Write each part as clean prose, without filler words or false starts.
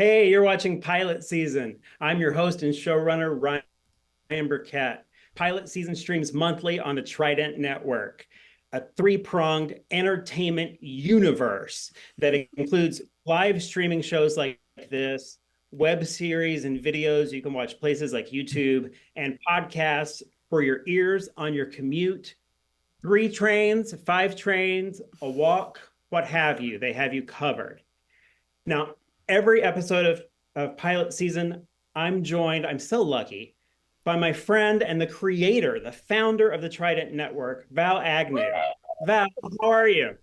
Hey, you're watching Pilot Season. I'm your host and showrunner, Ryan Burkett. Pilot Season streams monthly on the Trident Network, a three-pronged entertainment universe that includes live streaming shows like this, web series and videos you can watch places like YouTube, and podcasts for your ears on your commute. Three trains, five trains, a walk, what have you. They have you covered. Now, every episode of Pilot Season, I'm so lucky, by my friend and the creator, the founder of the Trident Network, Val Agnew. Val, how are you?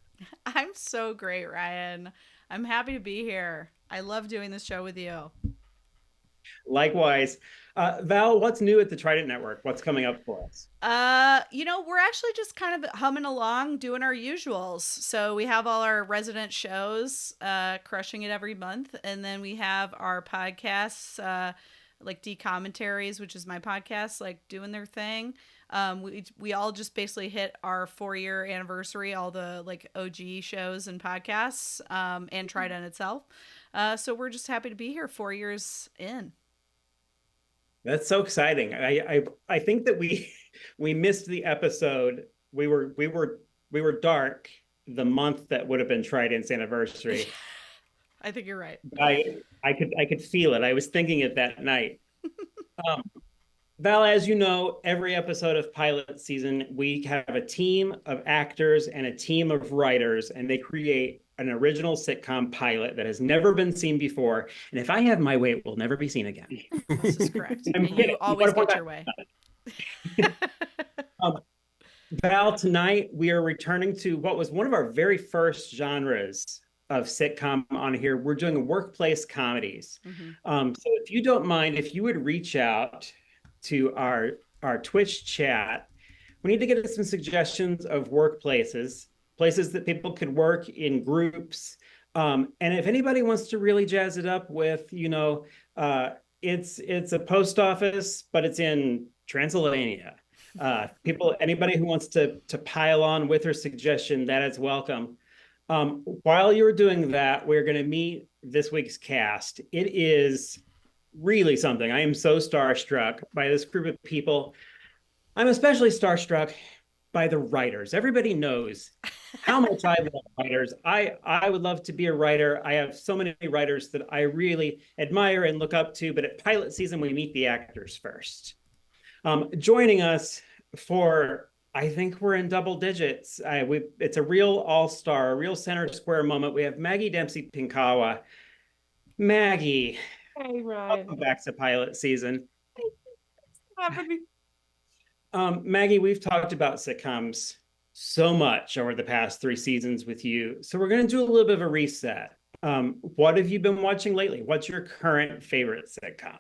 I'm so great, Ryan. I'm happy to be here. I love doing this show with you. Likewise. Val, what's new at the Trident Network? What's coming up for us? We're actually just kind of humming along doing our usuals. So we have all our resident shows, crushing it every month, and then we have our podcasts, like D commentaries, which is my podcast, like doing their thing. We all just basically hit our 4 year anniversary, all the like OG shows and podcasts, and Trident itself. So we're just happy to be here 4 years in. That's so exciting. I think that we missed the episode. We were dark the month that would have been Trident's anniversary. I think you're right. I could feel it. I was thinking it that night. Um, Val, as you know, every episode of Pilot Season, we have a team of actors and a team of writers, and they create an original sitcom pilot that has never been seen before. And if I have my way, it will never be seen again. This is correct. I'm And you kidding. always get your way. Um, Val, tonight we are returning to what was one of our very first genres of sitcom on here. We're doing workplace comedies. Hmm. So if you don't mind, if you would reach out to our Twitch chat, we need to get some suggestions of workplaces, places that people could work in groups. And if anybody wants to really jazz it up with, it's a post office, but it's in Transylvania. Anybody who wants to pile on with their suggestion, that is welcome. While you're doing that, we're going to meet this week's cast. It is really something. I am so starstruck by this group of people. I'm especially starstruck by the writers. Everybody knows how much I love writers. I would love to be a writer. I have so many writers that I really admire and look up to, but at Pilot Season, we meet the actors first. Joining us for, I think we're in double digits. It's a real all-star, a real center square moment. We have Maggie Dempsey Pinkawa. Maggie, Hey, Ryan. welcome back to Pilot Season. Happening. Maggie, we've talked about sitcoms so much over the past 3 seasons with you. So we're going to do a little bit of a reset. What have you been watching lately? What's your current favorite sitcom?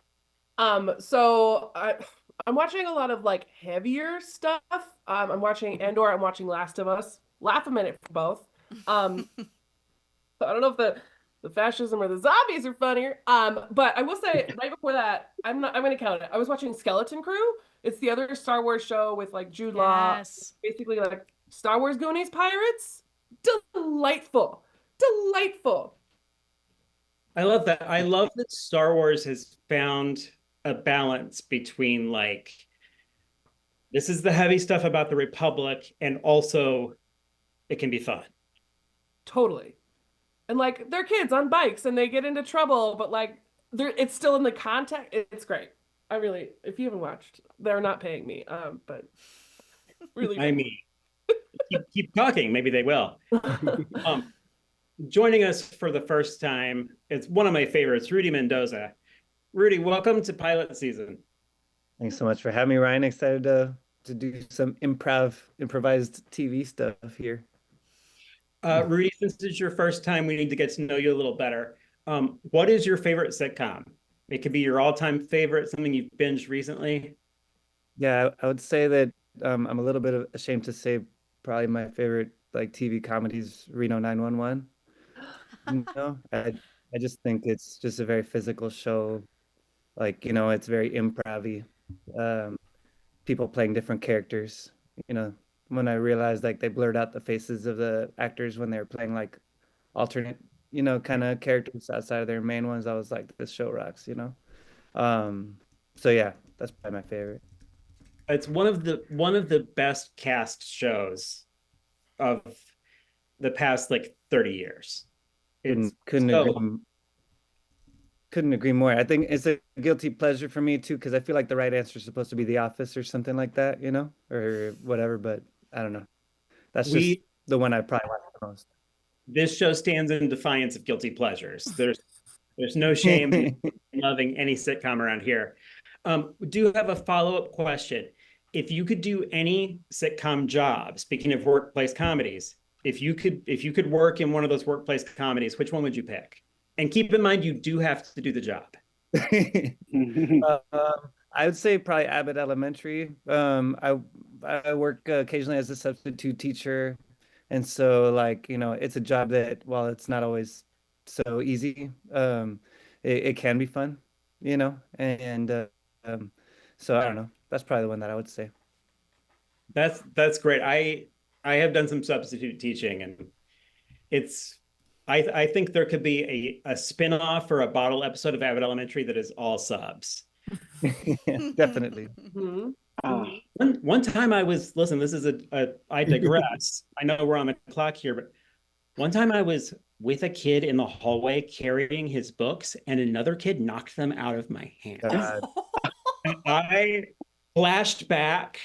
I'm watching a lot of like heavier stuff. I'm watching Andor. I'm watching Last of Us. Laugh a minute for both. Um, I don't know if the fascism or the zombies are funnier. But I will say right before that, I'm gonna count it. I was watching Skeleton Crew. It's the other Star Wars show with like Jude Law, Yes. basically like Star Wars Goonies pirates. Delightful. Delightful. I love that. I love that Star Wars has found a balance between like, this is the heavy stuff about the Republic, and also it can be fun. Totally. And like they're kids on bikes and they get into trouble, but like it's still in the context. It's great. I really, if you haven't watched, they're not paying me. But really I good. mean, keep talking. Maybe they will. Um, Joining us for the first time, it's one of my favorites, Rudy Mendoza. Rudy, welcome to Pilot Season. Thanks so much for having me, Ryan. Excited to do some improvised TV stuff here. Rudy, since it's your first time, we need to get to know you a little better. What is your favorite sitcom? It could be your all-time favorite, something you've binged recently. Yeah, I would say that I'm a little bit ashamed to say probably my favorite like TV comedies, Reno 911. I just think it's just a very physical show. Like, it's very improv-y. Um, People playing different characters. You know, when I realized like they blurred out the faces of the actors when they were playing like alternate kind of characters outside of their main ones, I was like, this show rocks. So yeah, that's probably my favorite. It's one of the best cast shows of the past like 30 years. It's Couldn't agree so couldn't agree more. I think it's a guilty pleasure for me too, because I feel like the right answer is supposed to be The Office or something like that, or whatever. But I don't know. That's just we the one I probably watch the most. this show stands in defiance of guilty pleasures. There's no shame in loving any sitcom around here. We do have a follow-up question. If you could do any sitcom job, speaking of workplace comedies, if you could work in one of those workplace comedies, which one would you pick? And keep in mind, you do have to do the job. I would say probably Abbott Elementary. I work occasionally as a substitute teacher, and so like it's a job that while it's not always so easy, it can be fun, and so I don't know. That's probably the one that I would say. That's great. I have done some substitute teaching, and it's I think there could be a spin-off or a bottle episode of Abbott Elementary that is all subs. Yeah, definitely. Mhm. Ah, One time I was listen, this is I digress. I know we're on the clock here, but one time I was with a kid in the hallway carrying his books, and another kid knocked them out of my hands. And I flashed back.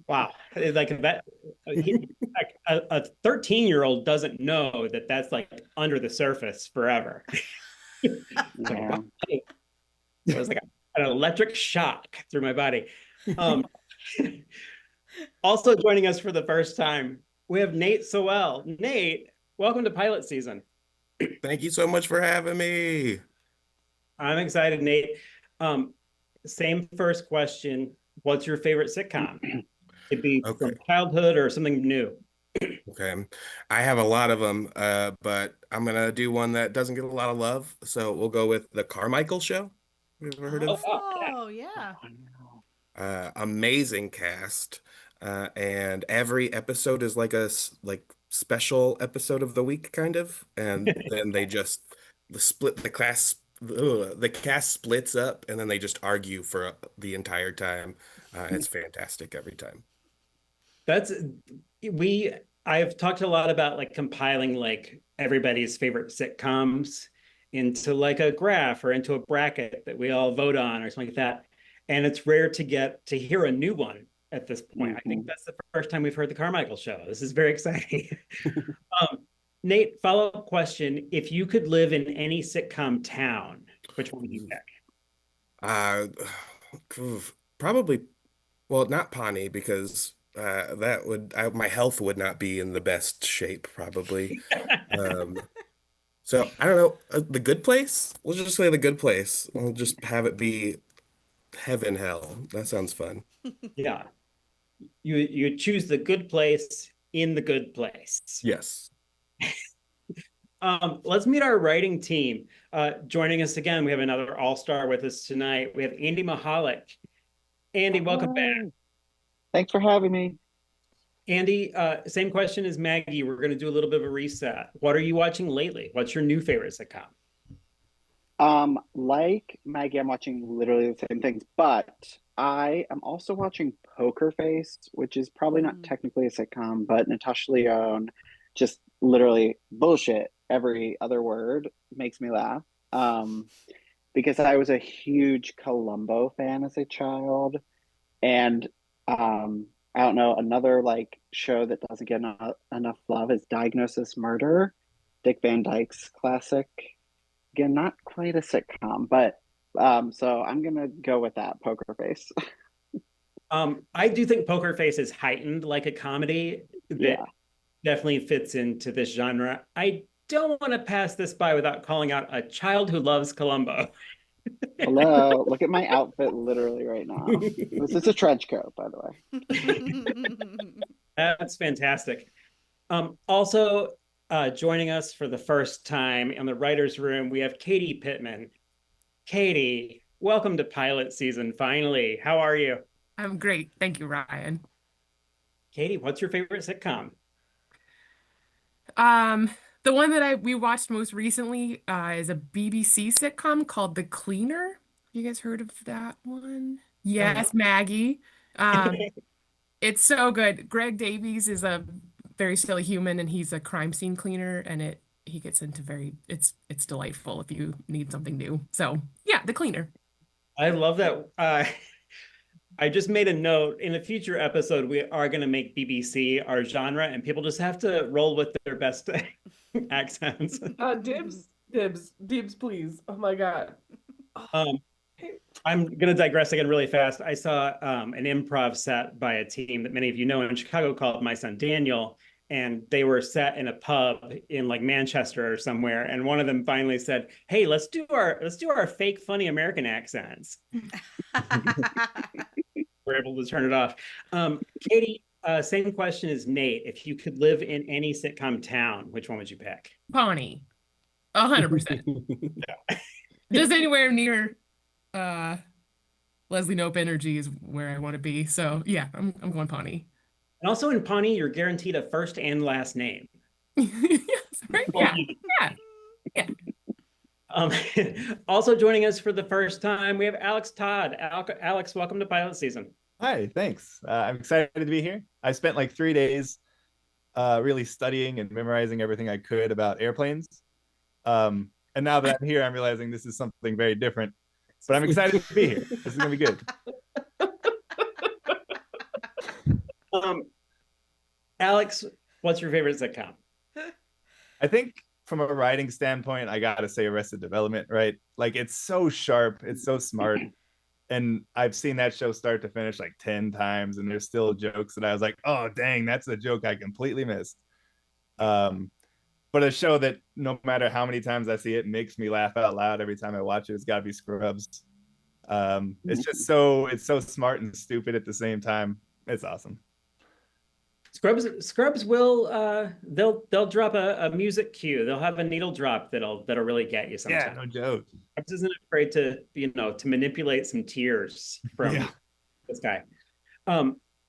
Wow, like that. Like a 13-year-old doesn't know that that's like under the surface forever. yeah. It was like an electric shock through my body. Um, also joining us for the first time, we have Nate Sowell. Nate, welcome to pilot season. Thank you so much for having me. I'm excited, Nate. Same first question. What's your favorite sitcom? It'd be from Okay. childhood or something new. Okay. I have a lot of them, but I'm gonna do one that doesn't get a lot of love. So we'll go with The Carmichael Show. You ever heard of? Oh, yeah. Amazing cast. And every episode is like like special episode of the week kind of. And then they just the cast splits up and then they just argue for the entire time. It's fantastic every time. That's we I've talked a lot about like compiling like everybody's favorite sitcoms into like a graph or into a bracket that we all vote on or something like that. And it's rare to get to hear a new one at this point. I think that's the first time we've heard the Carmichael Show. This is very exciting. Nate, follow-up question. If you could live in any sitcom town, which one would you pick? Uh, Probably, well, not Pawnee because my health would not be in the best shape probably. Um, so I don't know, The Good Place. We'll just say The Good Place. We'll just have it be heaven hell. That sounds fun. Yeah. You choose the good place in the good place. Yes. Let's meet our writing team. Joining us again, we have another all-star with us tonight. We have Andy Meholick. Andy, welcome back. Thanks for having me. Andy, same question as Maggie. We're going to do a little bit of a reset. What are you watching lately? What's your new favorite sitcom? Like Maggie, I'm watching literally the same things, but I am also watching Poker Face, which is probably not technically a sitcom, but Natasha Lyonne just literally bullshit. Every other word makes me laugh. Because I was a huge Columbo fan as a child, and I don't know, another like show that doesn't get enough love is Diagnosis Murder, Dick Van Dyke's classic. Again, not quite a sitcom, but so I'm gonna go with that, Poker Face. I do think Poker Face is heightened like a comedy that Yeah. definitely fits into this genre. I don't want to pass this by without calling out A Child Who Loves Columbo. Hello, look at my outfit literally right now. This is a trench coat, by the way. That's fantastic. Also, joining us for the first time in the writer's room, we have Katie Pittman. Katie, welcome to pilot season, finally. How are you? I'm great. Thank you, Ryan. Katie, what's your favorite sitcom? The one that we watched most recently is a BBC sitcom called The Cleaner. You guys heard of that one? Yes, Maggie. Um, it's so good. Greg Davies is a very silly human, and he's a crime scene cleaner, and he gets into it's delightful if you need something new. So yeah, The Cleaner. I love that. I just made a note. In a future episode, we are going to make BBC our genre, and people just have to roll with their best accents. Dibs, please. Oh my God. Um, I'm going to digress again really fast. I saw an improv set by a team that many of you know in Chicago called My Son Daniel, and they were set in a pub in like Manchester or somewhere. And one of them finally said, "Hey, let's do our fake funny American accents." We're able to turn it off. Katie, same question as Nate. If you could live in any sitcom town, which one would you pick? Pawnee. 100%. Yeah. Just anywhere near Leslie Knope energy is where I want to be. So yeah, I'm going Pawnee. And also in Pawnee, you're guaranteed a first and last name. Yes, right? Yeah. Yeah. Also joining us for the first time, we have Alex Todd. Alex, welcome to Pilot Season. Hi, thanks. I'm excited to be here. I spent like 3 days really studying and memorizing everything I could about airplanes. And now that I'm here, I'm realizing this is something very different. But I'm excited to be here. This is going to be good. Alex, what's your favorite sitcom? I think from a writing standpoint, I gotta say Arrested Development, right? Like it's so sharp, it's so smart. And I've seen that show start to finish like 10 times, and there's still jokes that I was like, oh dang, that's a joke I completely missed. But a show that no matter how many times I see it makes me laugh out loud every time I watch it, it's gotta be Scrubs. It's so smart and stupid at the same time. It's awesome. Scrubs will they'll drop a music cue. They'll have a needle drop that'll really get you sometimes. Yeah, no joke. Scrubs isn't afraid to to manipulate some tears from this guy.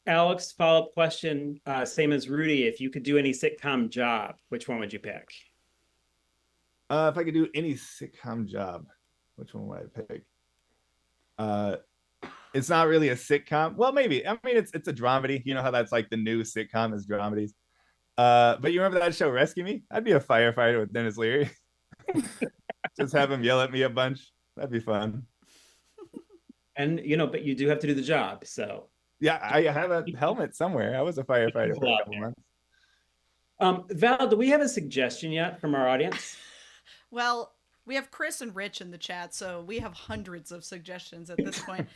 Alex, follow-up question, same as Rudy. If you could do any sitcom job, which one would you pick? If I could do any sitcom job, which one would I pick? It's not really a sitcom. Well, maybe. I mean, it's a dramedy. You know how that's like the new sitcom is dramedies. But you remember that show Rescue Me? I'd be a firefighter with Dennis Leary. Just have him yell at me a bunch. That'd be fun. And but you do have to do the job. So yeah, I have a helmet somewhere. I was a firefighter for a couple months. Val, do we have a suggestion yet from our audience? Well, we have Chris and Rich in the chat, so we have hundreds of suggestions at this point.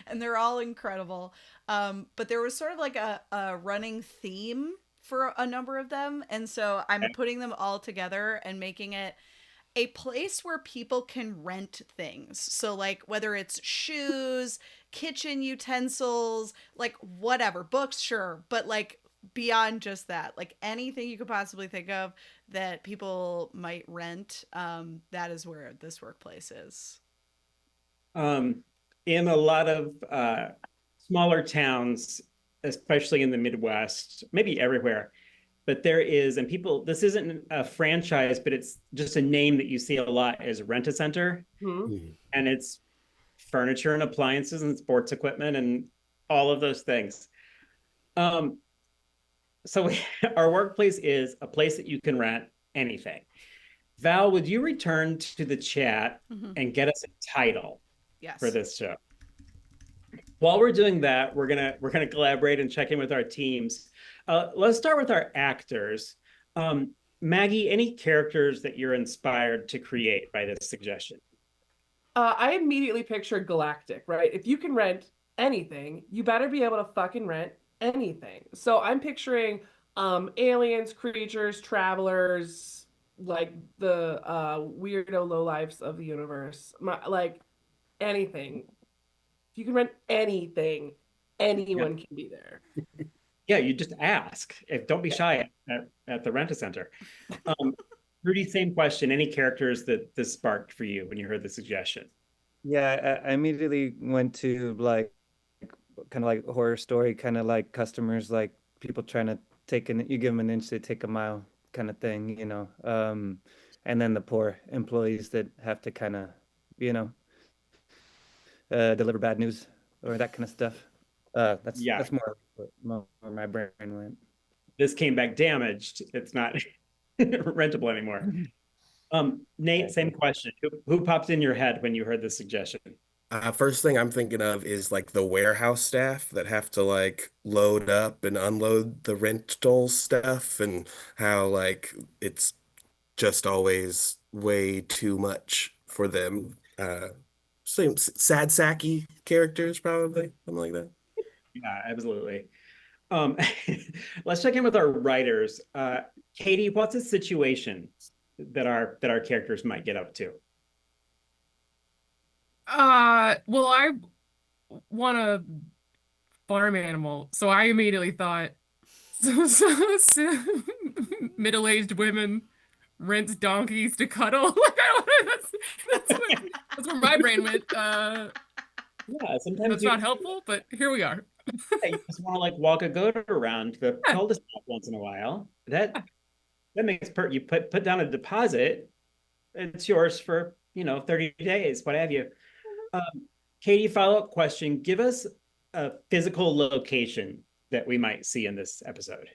And they're all incredible. But there was sort of like a running theme for a number of them. And so I'm putting them all together and making it a place where people can rent things. So like whether it's shoes, kitchen utensils, like whatever, books, sure. But like beyond just that, like anything you could possibly think of that people might rent, that is where this workplace is. In a lot of smaller towns, especially in the Midwest, maybe everywhere, but there is, and people, this isn't a franchise, but it's just a name that you see a lot, is Rent-A-Center. Mm-hmm. And it's furniture and appliances and sports equipment and all of those things. So our workplace is a place that you can rent anything. Val, would you return to the chat and get us a title for this show? While we're doing that, we're gonna collaborate and check in with our teams. Let's start with our actors. Maggie, any characters that you're inspired to create by this suggestion? I immediately pictured Galactic, right? If you can rent anything, you better be able to fucking rent anything. So I'm picturing aliens, creatures, travelers, like the weirdo lowlifes of the universe. Like anything. If you can rent anything, anyone can be there. Yeah, you just ask. Don't be shy at the Rent-A-Center. Rudy, same question. Any characters that this sparked for you when you heard the suggestion? Yeah, I immediately went to like kind of like horror story, kind of like customers, like people trying to you give them an inch, they take a mile kind of thing, you know. And then the poor employees that have to kind of, you know, deliver bad news or that kind of stuff. Yeah, That's more where my brain went. this came back damaged. It's not rentable anymore. Nate, same question. Who popped in your head when you heard the suggestion? First thing I'm thinking of is like the warehouse staff that have to like load up and unload the rental stuff and how like it's just always way too much for them. Same sad sacky characters probably, something like that. Yeah, absolutely. Um, let's check in with our writers. Katie, what's a situation that our characters might get up to? Well, I want a farm animal, so I immediately thought so middle-aged women rent donkeys to cuddle. Like, that's where my brain went. Yeah, sometimes That's not helpful, but here we are. you just want to like walk a goat around the cul-de-sac once in a while. That makes you put down a deposit. It's yours for 30 days, what have you. Katie, follow-up question. Give us a physical location that we might see in this episode.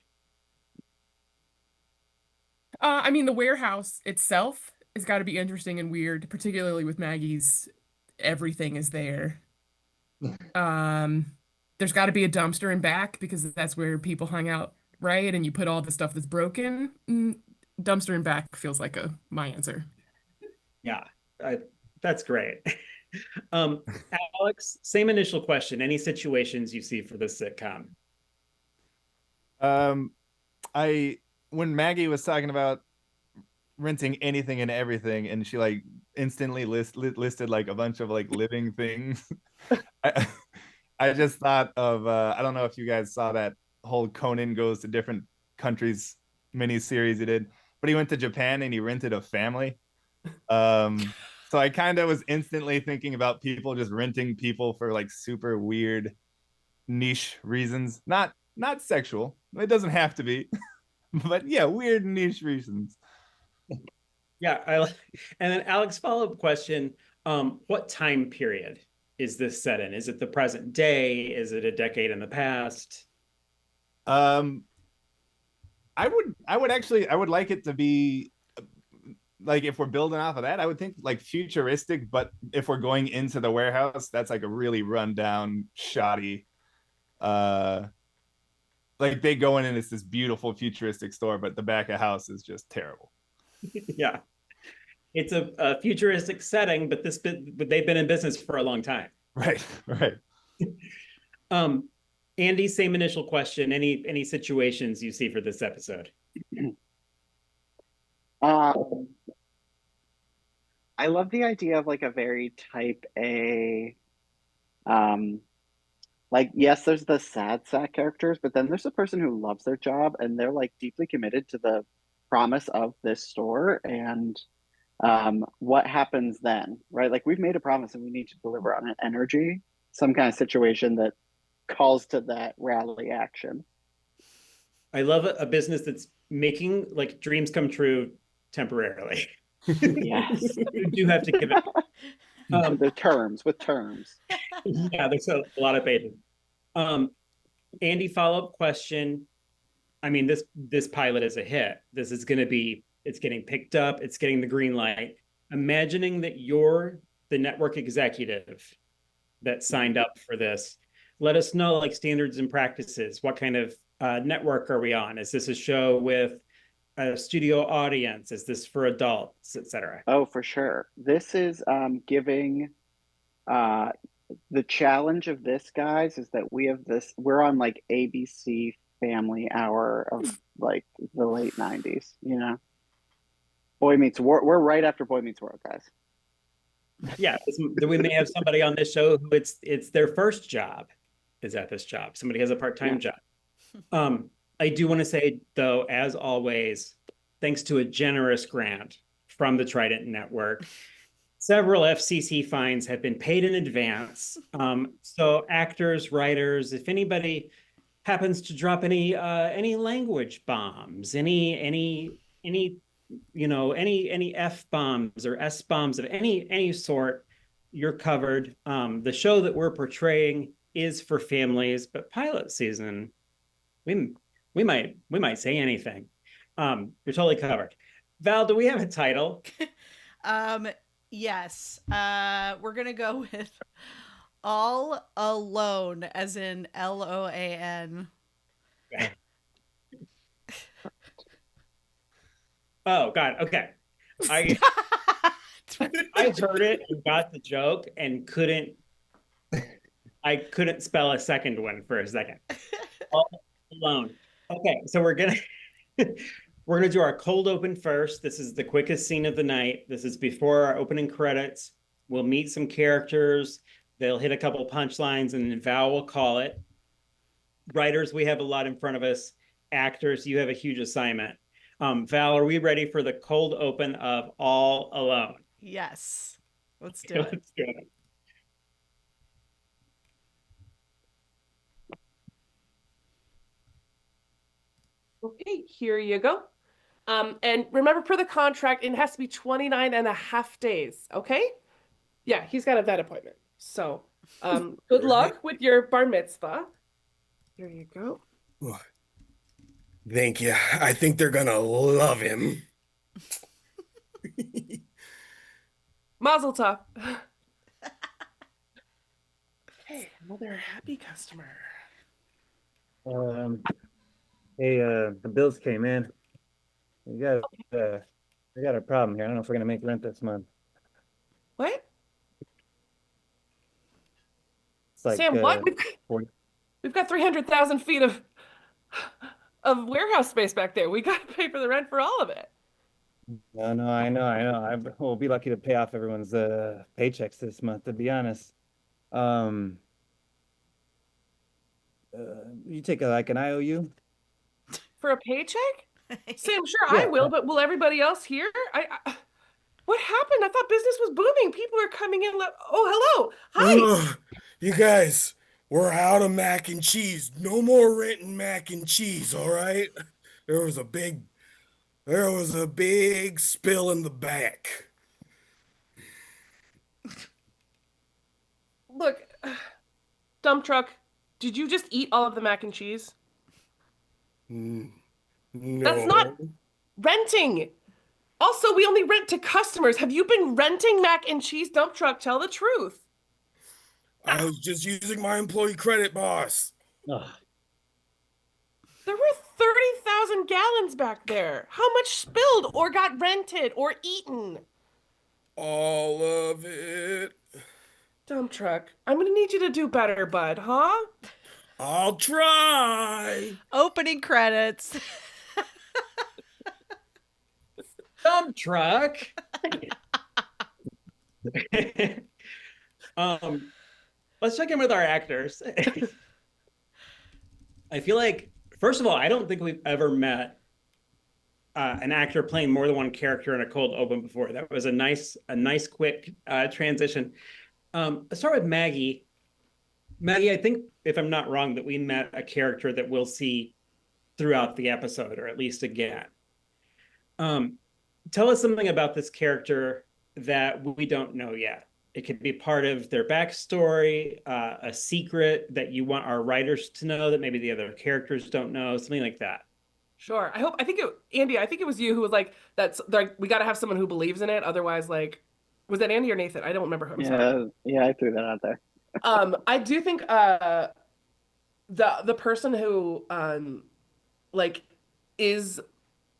I mean, the warehouse itself has got to be interesting and weird, particularly with Maggie's everything is there. There's got to be a dumpster in back because that's where people hung out, right? And you put all the stuff that's broken. Dumpster in back feels like my answer. Yeah, that's great. Alex, same initial question. Any situations you see for this sitcom? When Maggie was talking about renting anything and everything, and she like instantly listed like a bunch of like living things. I just thought of I don't know if you guys saw that whole Conan goes to different countries mini series he did, but he went to Japan and he rented a family. So I kind of was instantly thinking about people just renting people for like super weird niche reasons, not sexual. It doesn't have to be, but yeah, weird niche reasons. Yeah, and then Alex, follow-up question. What time period is this set in? Is it the present day? Is it a decade in the past? I would like it to be like, if we're building off of that, I would think like futuristic, but if we're going into the warehouse, that's like a really rundown, shoddy, like they go in and it's this beautiful futuristic store, but the back of house is just terrible. Yeah. It's a futuristic setting, but they've been in business for a long time. Right. Andy, same initial question. Any situations you see for this episode? I love the idea of like a very type A, like, yes, there's the sad sack characters, but then there's the person who loves their job and they're like deeply committed to the promise of this store. And what happens then, right? Like, we've made a promise and we need to deliver on an energy, some kind of situation that calls to that rally action. I love a business that's making like dreams come true temporarily. Yes. You do have to give it. With terms. Yeah, there's a lot of patience. Andy, follow-up question. I mean, this pilot is a hit. This is going to be, it's getting picked up. It's getting the green light. Imagining that you're the network executive that signed up for this. Let us know, like, standards and practices. What kind of network are we on? Is this a show with a studio audience? Is this for adults, etc.? Oh, for sure. This is giving the challenge of this, guys, is that we're on like ABC Family Hour of like the late 90s, Boy Meets World. We're right after Boy Meets World, guys. Yeah, we may have somebody on this show who it's their first job is at this job. Somebody has a part-time job. I do want to say, though, as always, thanks to a generous grant from the Trident Network, several FCC fines have been paid in advance. So actors, writers, if anybody happens to drop any language bombs, any any F bombs or S bombs of any sort, you're covered. The show that we're portraying is for families, but pilot season, we we might say anything. You're totally covered. Val, do we have a title? Yes. We're gonna go with All Alone, as in LOAN. Oh God. Okay. I I heard it and got the joke and couldn't spell a second one for a second. All alone. Okay, so we're gonna do our cold open first. This is the quickest scene of the night. This is before our opening credits. We'll meet some characters. They'll hit a couple punchlines, and then Val will call it. Writers, we have a lot in front of us. Actors, you have a huge assignment. Val, are we ready for the cold open of All Alone? Yes. Let's do it. Let's do it. Okay, here you go. And remember, per the contract, it has to be 29 and a half days, okay? Yeah, he's got a vet appointment. So, good luck with your bar mitzvah. Here you go. Thank you. I think they're gonna love him. Mazel tov. Hey, another happy customer. Hey, the bills came in. We got a problem here. I don't know if we're gonna make rent this month. What? It's like Sam, what? 40. We've got 300,000 feet of warehouse space back there. We got to pay for the rent for all of it. No, I know. We'll be lucky to pay off everyone's paychecks this month, to be honest. You take like an IOU? For a paycheck? Sam, sure, Yeah. I will, but will everybody else here? What happened? I thought business was booming. People are coming in. Oh, hello. Hi. Ugh, you guys, we're out of mac and cheese. No more renting mac and cheese, all right? There was a big spill in the back. Look, dump truck, did you just eat all of the mac and cheese? No. That's not renting. Also, we only rent to customers. Have you been renting mac and cheese, dump truck? Tell the truth. I was just using my employee credit, boss. Ugh. There were 30,000 gallons back there. How much spilled or got rented or eaten? All of it. Dump truck, I'm gonna need you to do better, bud, huh? I'll try. Opening credits. Dump truck. Let's check in with our actors. I feel like, first of all, I don't think we've ever met an actor playing more than one character in a cold open before. That was a nice quick transition. Let's start with Maggie. Maggie, I think, if I'm not wrong, that we met a character that we'll see throughout the episode, or at least again. Tell us something about this character that we don't know yet. It could be part of their backstory, a secret that you want our writers to know that maybe the other characters don't know, something like that. Sure. Andy, I think it was you who was like, that's like, we got to have someone who believes in it. Otherwise, like, was that Andy or Nathan? I don't remember who. Yeah, I threw that out there. I do think the person who like is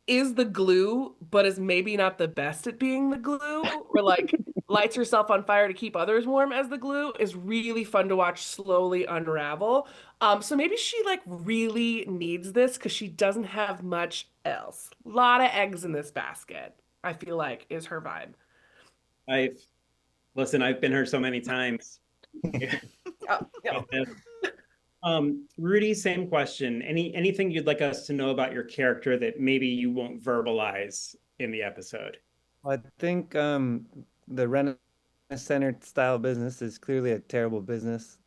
the glue, but is maybe not the best at being the glue, or like lights herself on fire to keep others warm as the glue, is really fun to watch slowly unravel. So maybe she like really needs this because she doesn't have much else. A lot of eggs in this basket, I feel like, is her vibe. I've been her so many times. Yeah. Rudy, same question. Anything you'd like us to know about your character that maybe you won't verbalize in the episode? I think the Renaissance style business is clearly a terrible business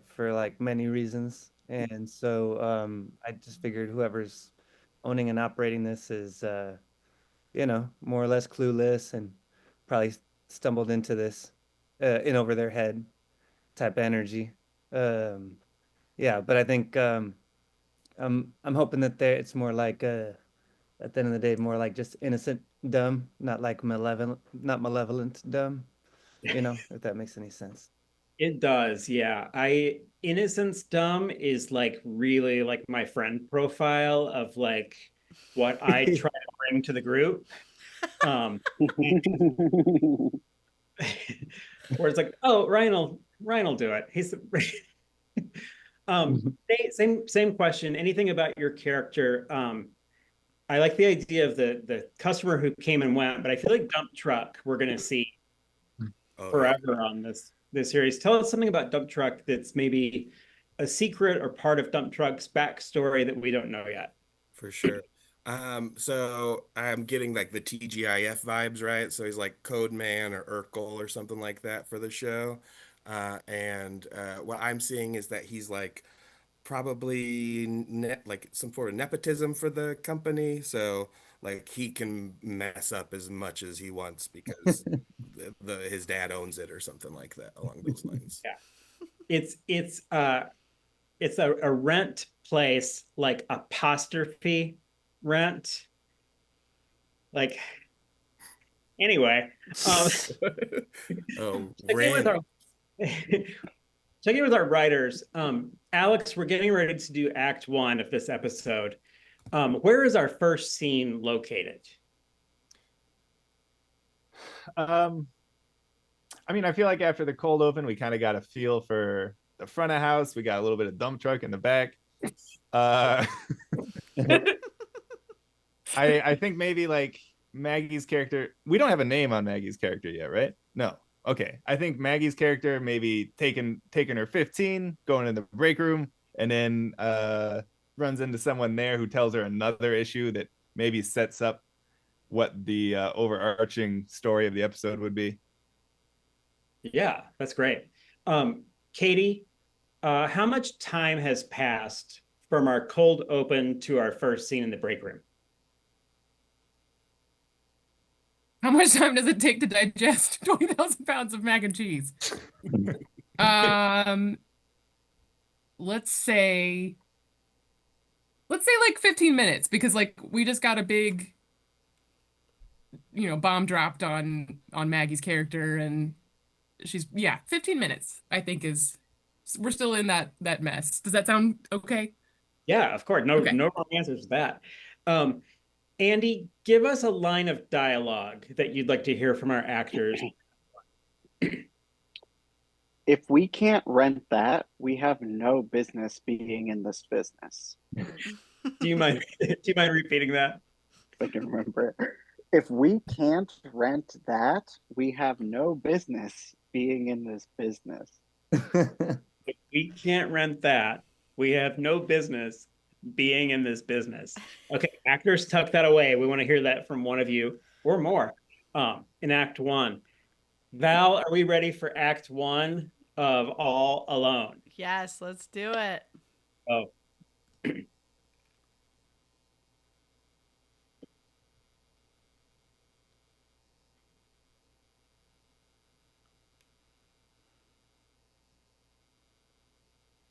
for like many reasons. And so I just figured whoever's owning and operating this is, more or less clueless and probably stumbled into this in over their head type energy. Um, yeah, but I think I'm hoping that it's more like at the end of the day, more like just innocent dumb, not like malevolent dumb, if that makes any sense. It does, yeah. Innocence dumb is like really like my friend profile of like what I try to bring to the group. Um, where it's like, oh, Ryan will do it. He's same question. Anything about your character? I like the idea of the customer who came and went, but I feel like dump truck we're gonna see Oh yeah, forever on this series. Tell us something about dump truck that's maybe a secret or part of dump truck's backstory that we don't know yet. for sure. So I'm getting like the TGIF vibes, right? So he's like Code Man or Urkel or something like that for the show. And what I'm seeing is that he's like probably like some sort of nepotism for the company. So like he can mess up as much as he wants because his dad owns it or something like that along those lines. Yeah, it's a rent place like apostrophe rent. Like anyway, Oh, Checking with our checking with our writers. Alex, we're getting ready to do Act One of this episode. Where is our first scene located? I feel like after the cold open, we kind of got a feel for the front of house. We got a little bit of dump truck in the back. Uh, I think maybe like Maggie's character. We don't have a name on Maggie's character yet, right? No. Okay. I think Maggie's character maybe taking her 15, going in the break room, and then runs into someone there who tells her another issue that maybe sets up what the overarching story of the episode would be. Yeah, that's great. Katie, how much time has passed from our cold open to our first scene in the break room? How much time does it take to digest 20,000 pounds of mac and cheese? Um, let's say like 15 minutes because like we just got a big, bomb dropped on Maggie's character and she's 15 minutes I think is we're still in that mess. Does that sound okay? Yeah, of course. No, Okay. no wrong answers to that. Andy, give us a line of dialogue that you'd like to hear from our actors. If we can't rent that, we have no business being in this business. Do you mind repeating that? I can remember. If we can't rent that, we have no business being in this business. If we can't rent that, we have no business being in this business. Okay, actors, tuck that away. We want to hear that from one of you or more in Act One. Val, are we ready for Act One of All Alone? Yes, let's do it. Oh.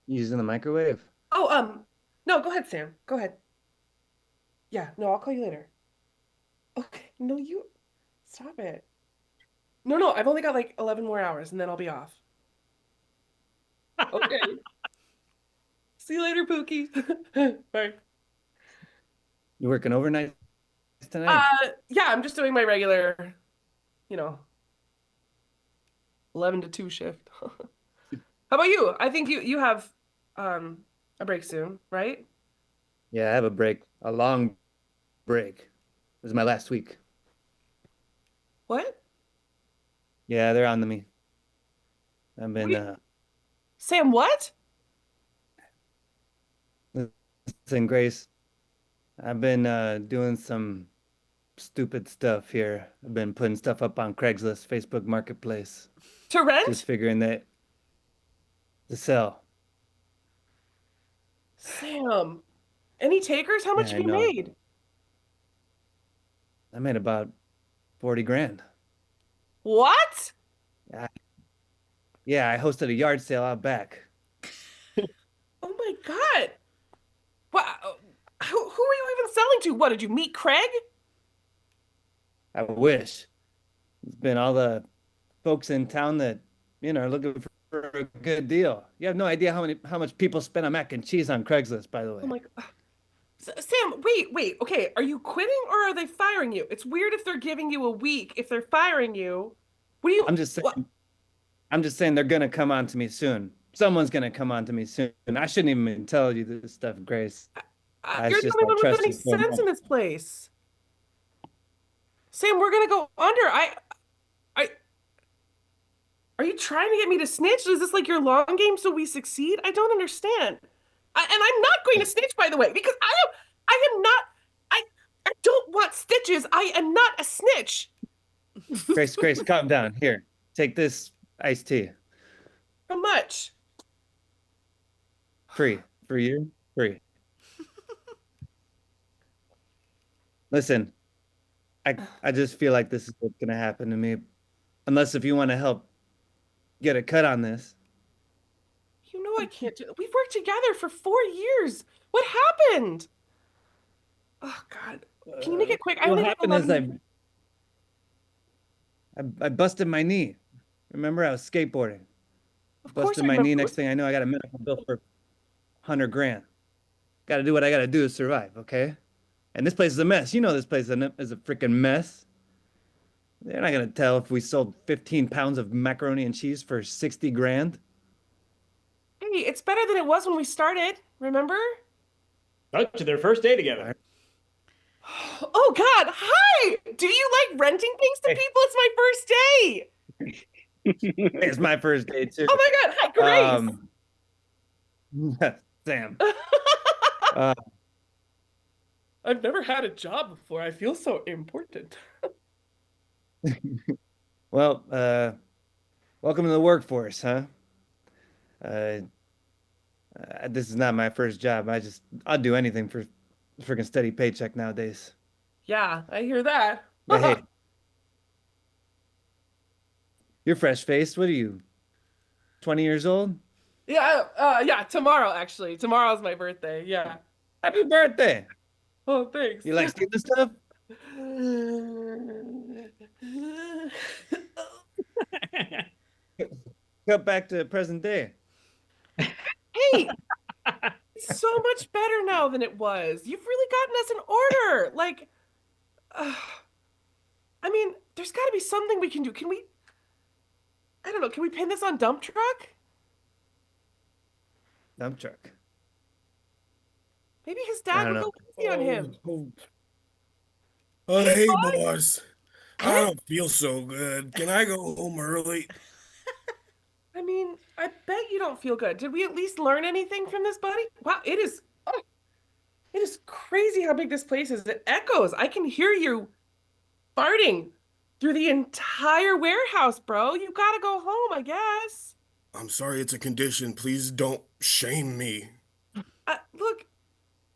Using the microwave. Oh, no, go ahead, Sam. Go ahead. Yeah, no, I'll call you later. Okay, no, you stop it. No, I've only got like 11 more hours and then I'll be off. Okay. See you later, Pookie. Bye. You working overnight tonight? Yeah, I'm just doing my regular, 11 to 2 shift. How about you? I think you have a break soon, right? Yeah, I have a break, a long break. This is my last week. What? Yeah, they're on to me. I've been Wait. Sam, what? listen, Grace. I've been doing some stupid stuff here. I've been putting stuff up on Craigslist, Facebook Marketplace. To rent? Just figuring that to sell. Damn. Any takers? How much Yeah, have I you know. made? I made about 40 grand. What? Yeah, yeah, I hosted a yard sale out back. Oh my God. What? Who are you even selling to? What, did you meet Craig? I wish. It's been all the folks in town that, are looking for a good deal. You have no idea how much people spend on mac and cheese on Craigslist, by the way. Oh my God. Sam, wait. Okay, are you quitting or are they firing you? It's weird if they're giving you a week. If they're firing you, what do you? I'm just what- saying, I'm just saying they're gonna come on to me soon. Someone's gonna come on to me soon. I shouldn't even tell you this stuff, Grace. You're It's the just only I one with trust any you so sense in much. this place. Sam, we're gonna go under. I. Are you trying to get me to snitch? Is this like your long game so we succeed? I don't understand. And I'm not going to snitch, by the way, because I am not. I don't want stitches. I am not a snitch. Grace, calm down. Here, take this iced tea. How much? Free. For you, free. Listen, I just feel like this is what's gonna happen to me. Unless if you want to help get a cut on this. You know I can't do. We've worked together for 4 years. What happened? Oh God. Can you make it quick? I What only have happened is 11. I busted my knee. Remember, I was skateboarding. Of course Busted I my remember. knee. Next thing I know, I got a medical bill for 100 grand. Got to do what I got to do to survive, okay? And this place is a mess. You know this place is a freaking mess. They're not gonna tell if we sold 15 pounds of macaroni and cheese for 60 grand. Hey, it's better than it was when we started. Remember? Oh, to their first day together. Oh God. Hi. Do you like renting things to Hey. people? It's my first day. It's my first day too. Oh my God. Hi, Grace. Sam. Uh, I've never had a job before. I feel so important. well, welcome to the workforce, huh? This is not my first job. I'll do anything for a freaking steady paycheck nowadays. Yeah, I hear that. But hey, you're fresh faced. What are you? 20 years old? Yeah, tomorrow actually. Tomorrow's my birthday. Yeah. Happy birthday. Oh, thanks. You like stealing stuff? Cut back to present day. Hey, it's so much better now than it was. You've really gotten us in order. Like, I mean, there's got to be something we can do. I don't know, can we pin this on dump truck? Dump truck. Maybe his I dad don't would know. go easy on him. Hey, boss. I don't feel so good. Can I go home early? I mean, I bet you don't feel good. Did we at least learn anything from this, buddy? Wow, it is crazy how big this place is. It echoes. I can hear you farting through the entire warehouse, bro. You gotta go home, I guess. I'm sorry it's a condition. Please don't shame me. Look,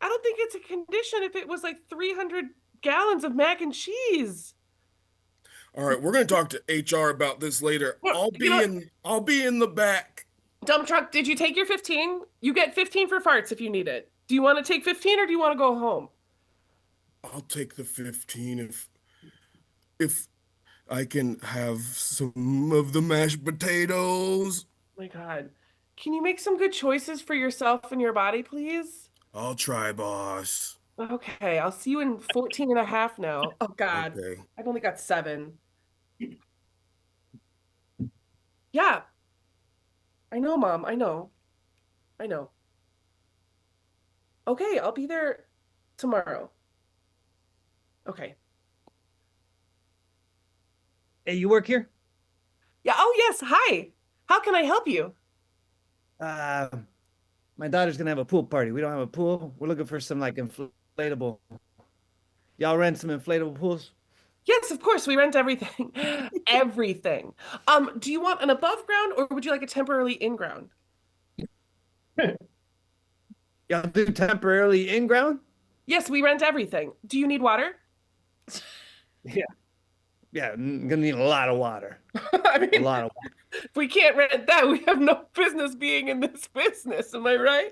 I don't think it's a condition if it was like 300 gallons of mac and cheese. All right, we're gonna talk to HR about this later. Well, I'll be in the back. Dump truck, did you take your 15? You get 15 for farts if you need it. Do you want to take 15 or do you want to go home? I'll take the 15 if I can have some of the mashed potatoes. Oh my God. Can you make some good choices for yourself and your body, please? I'll try, boss. Okay, I'll see you in 14 and a half now. Oh God, Okay. I've only got 7. Yeah. I know, Mom. I know. Okay, I'll be there tomorrow. Okay. Hey, you work here? Yeah, oh yes, hi. How can I help you? My daughter's gonna have a pool party. We don't have a pool. We're looking for some like inflatable. Y'all rent some inflatable pools? Yes, of course, we rent everything. Everything. Do you want an above ground or would you like a temporarily in ground? Y'all do temporarily in ground? Yes, we rent everything. Do you need water? Yeah. Yeah, gonna need a lot of water. I A mean, lot of water. if we can't rent that, we have no business being in this business. Am I right?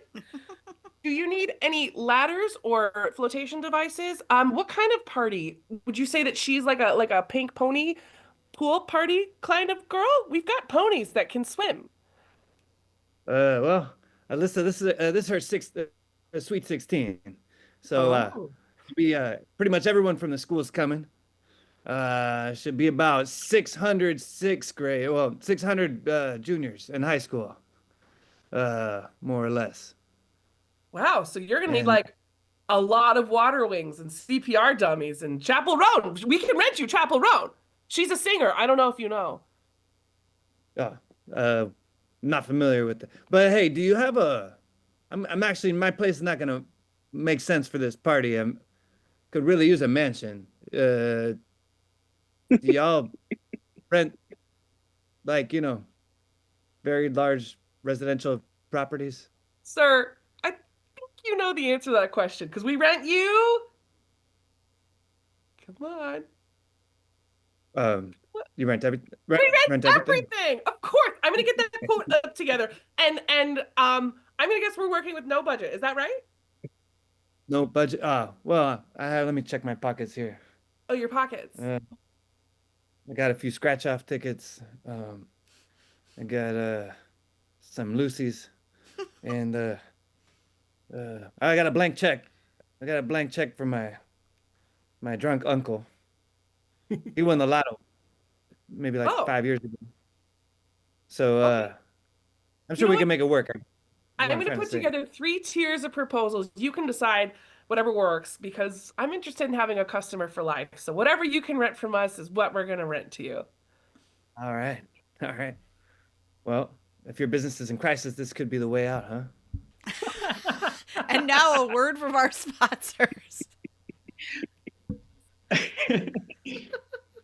Do you need any ladders or flotation devices? What kind of party? Would you say that she's like a pink pony pool party kind of girl? We've got ponies that can swim. Well, Alyssa, this is her sixth, sweet 16. So Oh. we pretty much everyone from the school is coming. Should be about 600 sixth grade, well, 600 juniors in high school, more or less. Wow, so you're gonna need And like a lot of water wings and CPR dummies and Chapel Roan. We can rent you Chapel Roan. She's a singer. I don't know if you know. uh, uh, not familiar with it. But hey, do you have a? I'm actually my place is not gonna make sense for this party. I could really use a mansion. Do y'all rent like very large residential properties? Sir, I think you know the answer to that question because we rent you. Come on. What? You rent We rent rent everything? everything. Of course. I'm gonna get that quote up together. And I'm gonna guess we're working with no budget. Is that right? No budget. Well, let me check my pockets here. Oh, your pockets. I got a few scratch off tickets. I got some Lucy's, and I got a blank check. I got a blank check from my drunk uncle. He won the lotto maybe like Oh, 5 years ago. So okay. I'm You sure know we what? can make it work. Is I'm what I'm going to trying to put say. together 3 tiers of proposals. You can decide whatever works because I'm interested in having a customer for life. So whatever you can rent from us is what we're going to rent to you. All right. All right. Well, if your business is in crisis, this could be the way out, huh? And now a word from our sponsors.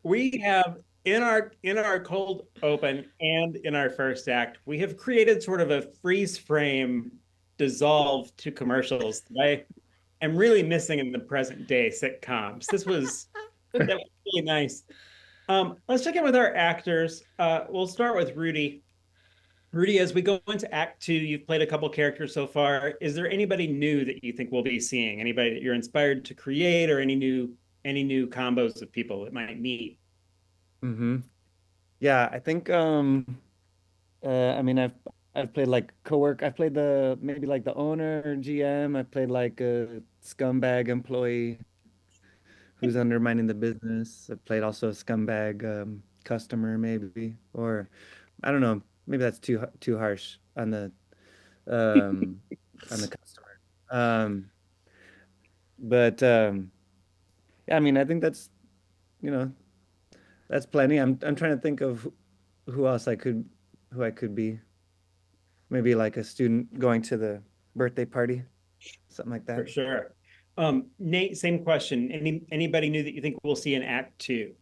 We have in our cold open and in our first act, we have created sort of a freeze frame dissolve to commercials that I am really missing in the present day sitcoms. That was really nice. Let's check in with our actors. We'll start with Rudy. Rudy, as we go into Act Two, you've played a couple characters so far. Is there anybody new that you think we'll be seeing? Anybody that you're inspired to create, or any new combos of people that might meet? Mm-hmm. Yeah, I think I mean I've played like coworker. I've played the maybe like the owner, GM. I've played like a scumbag employee who's undermining the business. I've played also a scumbag customer maybe, or I don't know. Maybe that's too harsh um on the customer. But yeah, I mean I think you know that's plenty. I'm trying to think of who else who I could be. Maybe like a student going to the birthday party, something like For that. sure. Nate, same question. Anybody new that you think we'll see in Act Two?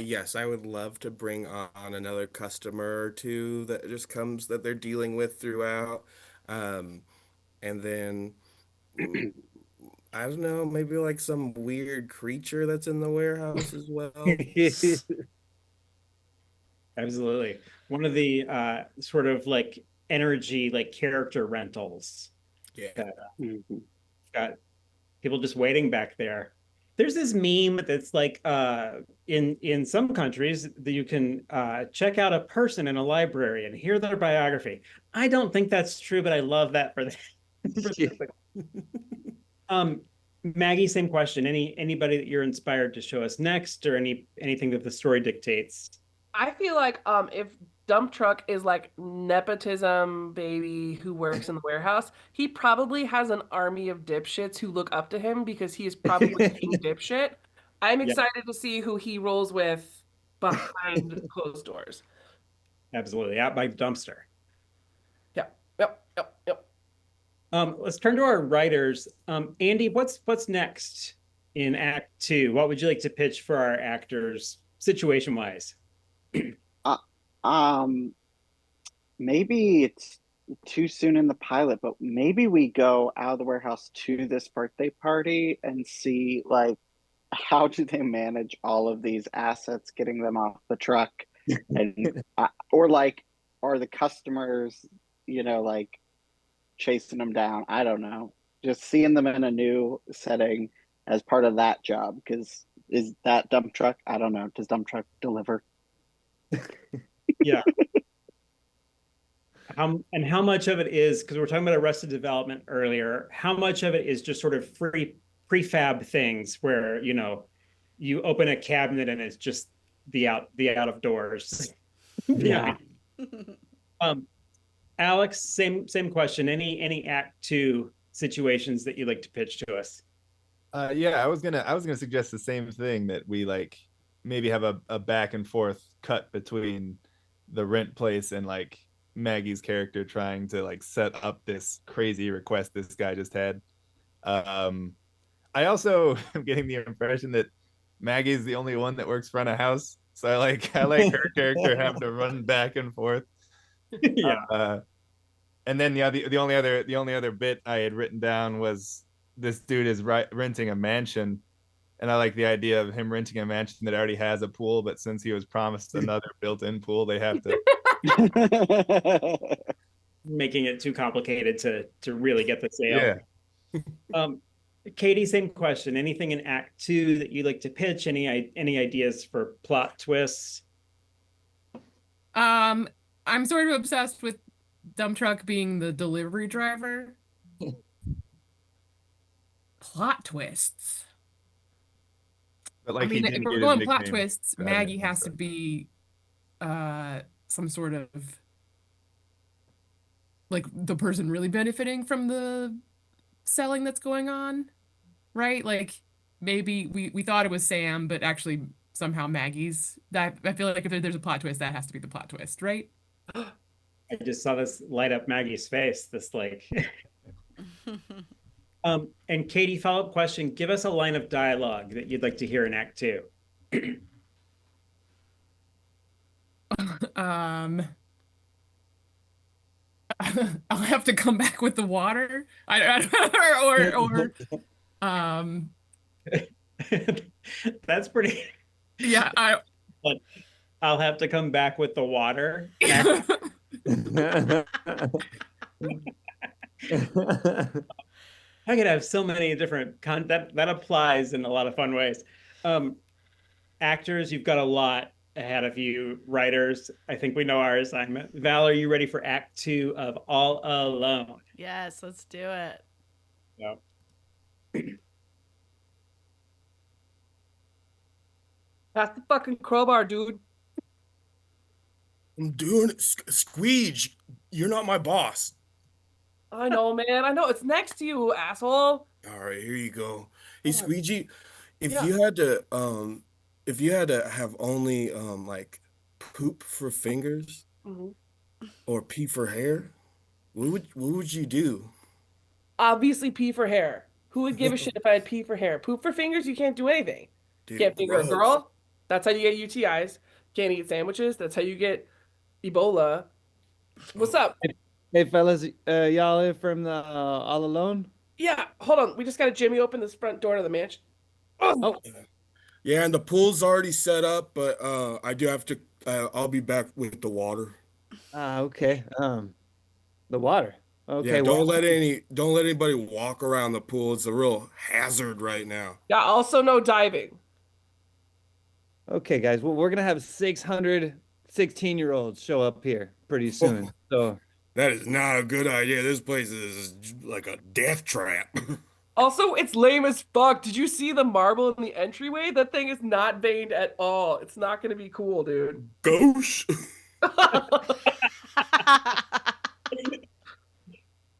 Yes, I would love to bring on another customer or two that just comes that they're dealing with throughout. Um, and then I don't know, maybe like some weird creature that's in the warehouse as well. Absolutely. One of the sort of like energy, like character rentals. Yeah. Mhm. Got people just waiting back there. There's this meme that's like in some countries that you can check out a person in a library and hear their biography. I don't think that's true, but I love that for the um Maggie, same question. Anybody that you're inspired to show us next, or anything that the story dictates? I feel like if Dump Truck is like nepotism baby who works in the warehouse, he probably has an army of dipshits who look up to him because he is probably king dipshit. I'm Yeah, excited to see who he rolls with behind closed doors. absolutely. Out by the dumpster. Yep, yep, yep, yep. Let's turn to our writers. Andy, what's next in Act Two? What would you like to pitch for our actors, situation wise? Uh, um, maybe it's too soon in the pilot, but maybe we go out of the warehouse to this birthday party and see like how do they manage all of these assets, getting them off the truck, and or like are the customers, like chasing them down? I don't know. Just seeing them in a new setting as part of that job, because is that dump truck? I don't know. Does dump truck deliver? Yeah. How much of it is, because we're talking about Arrested Development earlier, how much of it is just sort of free prefab things where, you open a cabinet and it's just the out of doors. Yeah. Alex, same question. Any Act 2 situations that you'd like to pitch to us? Yeah, I was gonna suggest the same thing, that we like maybe have a back and forth cut between the rent place and like Maggie's character trying to like set up this crazy request this guy just had. I also am getting the impression that Maggie's the only one that works front of house. So I like her character having to run back and forth. Yeah. And then the only other bit I had written down was this dude is renting a mansion, and I like the idea of him renting a mansion that already has a pool, but since he was promised another built-in pool, they have to. Making it too complicated to really get the sale. Yeah. Katie, same question. Anything in Act 2 that you'd like to pitch? Any ideas for plot twists? I'm sort of obsessed with dump truck being the delivery driver. Plot twists. But like, I mean, he if didn't we're get going his plot nickname twists, out of Maggie it, has so. to be some sort of like the person really benefiting from the selling that's going on, right? Like maybe we thought it was Sam, but actually somehow Maggie's that. I feel like if there's a plot twist, that has to be the plot twist, right? I just saw this light up Maggie's face. This like, and Katie, follow-up question. Give us a line of dialogue that you'd like to hear in Act 2. um I'll have to come back with the water. Or That's pretty. yeah, But I'll have to come back with the water. I could have so many different that applies in a lot of fun ways. Actors, you've got a lot ahead of you. Writers, I think we know our assignment. Val, are you ready for Act 2 of All Alone? Yes, let's do it. Yeah. Pass the fucking crowbar, dude. I'm doing it. Squeege, you're not my boss. I know, man. I know. It's next to you, asshole. All right, here you go. Hey, Come on. Squeegee, if Yeah. you had to have only like poop for fingers Mhm. or pee for hair, what would you do? Obviously, pee for hair. Who would give a shit if I had pee for hair? Poop for fingers, you can't do anything. Dude, Can't finger a gross. girl. That's how you get UTIs. Can't eat sandwiches. That's how you get Ebola. What's up? Hey fellas, y'all in from the All Alone? Yeah, hold on. We just gotta Jimmy open this front door to the mansion. Oh, Yeah, and the pool's already set up, but I do have to. I'll be back with the water. Okay. The water. Yeah, Okay, don't let anybody walk around the pool. It's a real hazard right now. yeah. Also, no diving. okay, guys. Well, we're gonna have 600 16-year-olds show up here pretty soon. So That is not a good idea. This place is like a death trap. Also, it's lame as fuck. Did you see the marble in the entryway? That thing is not veined at all. It's not gonna be cool, dude. Gauche.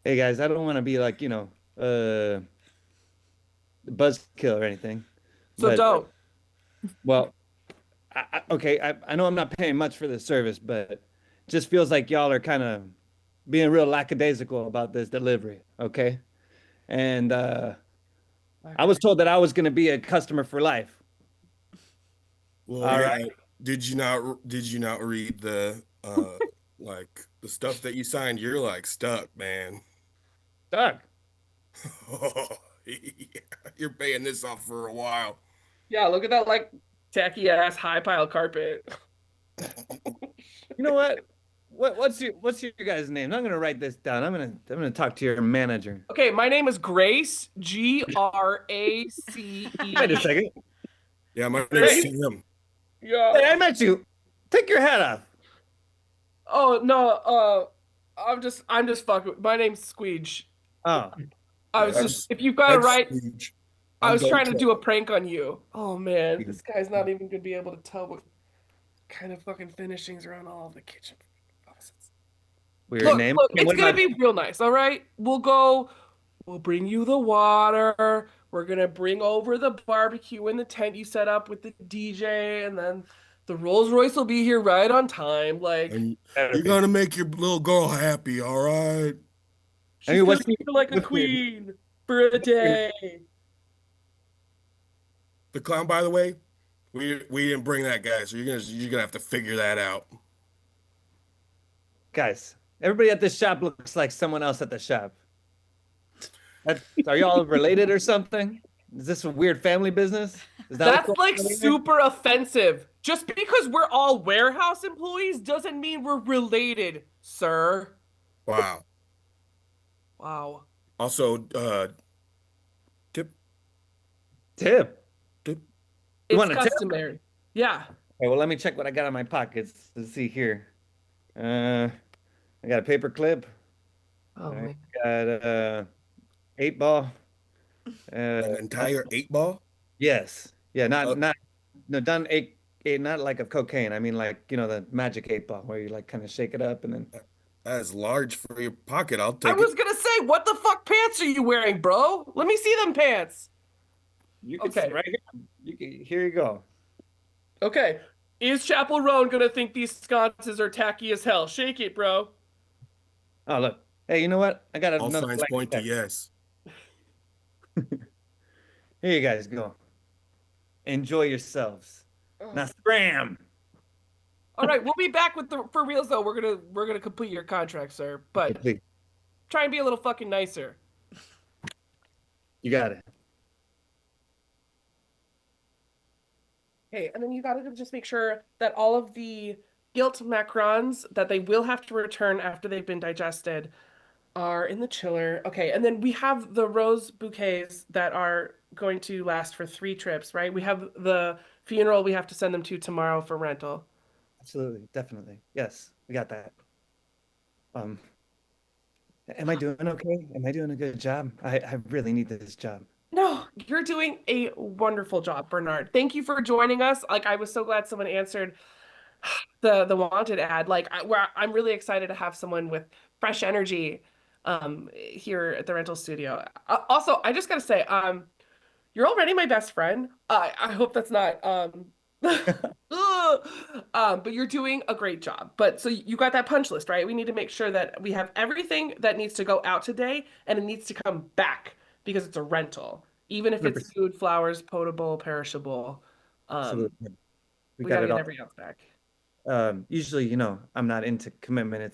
hey guys, I don't want to be like, buzzkill or anything. So but- don't. Well, I know I'm not paying much for this service, but just feels like y'all are kind of being real lackadaisical about this delivery, okay? And I was told that I was going to be a customer for life. Well, All yeah, right. Did you not read the Like the stuff that you signed, you're like stuck, man. Doug. Oh, yeah, you're paying this off for a while. Yeah, look at that like tacky ass high pile carpet. You know what? What's your guys' name? I'm gonna write this down. I'm gonna talk to your manager. Okay, my name is Grace, Grace. Wait a second. Yeah, my name's Hey. Sam. Yeah. Hey, I met you. Take your hat off. Oh no, I'm just fucking. My name's Squeege. Oh, I was Yeah, just if you've got it that's right, huge. I I'm was trying to Gold do a prank on you. Oh man, this guy's not even gonna be able to tell what kind of fucking finishings are on all of the kitchen faucets. weird Look, name. look, And it's what gonna about- be real nice, all right? We'll bring you the water. We're gonna bring over the barbecue in the tent you set up with the DJ, and then the Rolls Royce will be here right on time. Like And you're gonna make your little girl happy, all right? she's gonna what's feel like a what's your- queen for a day. The clown, by the way, we didn't bring that guy, so you're gonna have to figure that out. guys? Everybody at this shop looks like someone else at the shop. Are y'all related or something? Is this a weird family business? Is that That's what's like going on here? super offensive. Just because we're all warehouse employees doesn't mean we're related, sir. Wow. Wow. Also, tip. Tip. You It's want a tip? customary. Yeah. Okay, well, let me check what I got in my pockets. Let's see here. I got a paper clip. Oh I man. got a 8 ball. An entire 8 ball? Yes. Yeah, Oh. no, done eight, not like of cocaine. I mean, like, the magic 8 ball where you like kind of shake it up and then. That is large for your pocket. I'll I take was it. gonna say, what the fuck pants are you wearing, bro? Let me see them pants. You can Okay. right here. Here you go. Okay. Is Chapel Roan gonna think these sconces are tacky as hell? Shake it, bro. Oh, look. Hey, you know what? I got All another signs blank point to check. yes. Here you guys go. Enjoy yourselves. Oh. Now scram. All right, we'll be back with the for reals though. We're gonna complete your contract, sir. But Please. try and be a little fucking nicer. You got it. Okay, and then you gotta just make sure that all of the gilt macarons that they will have to return after they've been digested are in the chiller. Okay, and then we have the rose bouquets that are going to last for 3 trips, right? We have the funeral we have to send them to tomorrow for rental. Absolutely. Definitely. Yes, we got that. Um, am I doing okay? Am I doing a good job? I really need this job. No, you're doing a wonderful job, Bernard. Thank you for joining us. Like, I was so glad someone answered the wanted ad. Like, I'm really excited to have someone with fresh energy here at the rental studio. Also, I just gotta say, you're already my best friend. I hope that's not but you're doing a great job. But so you got that punch list, right? We need to make sure that we have everything that needs to go out today and it needs to come back because it's a rental. Even if it's 100%. food, flowers, potable, perishable. Absolutely. We got gotta it get all. everything else back. Usually, I'm not into commitment.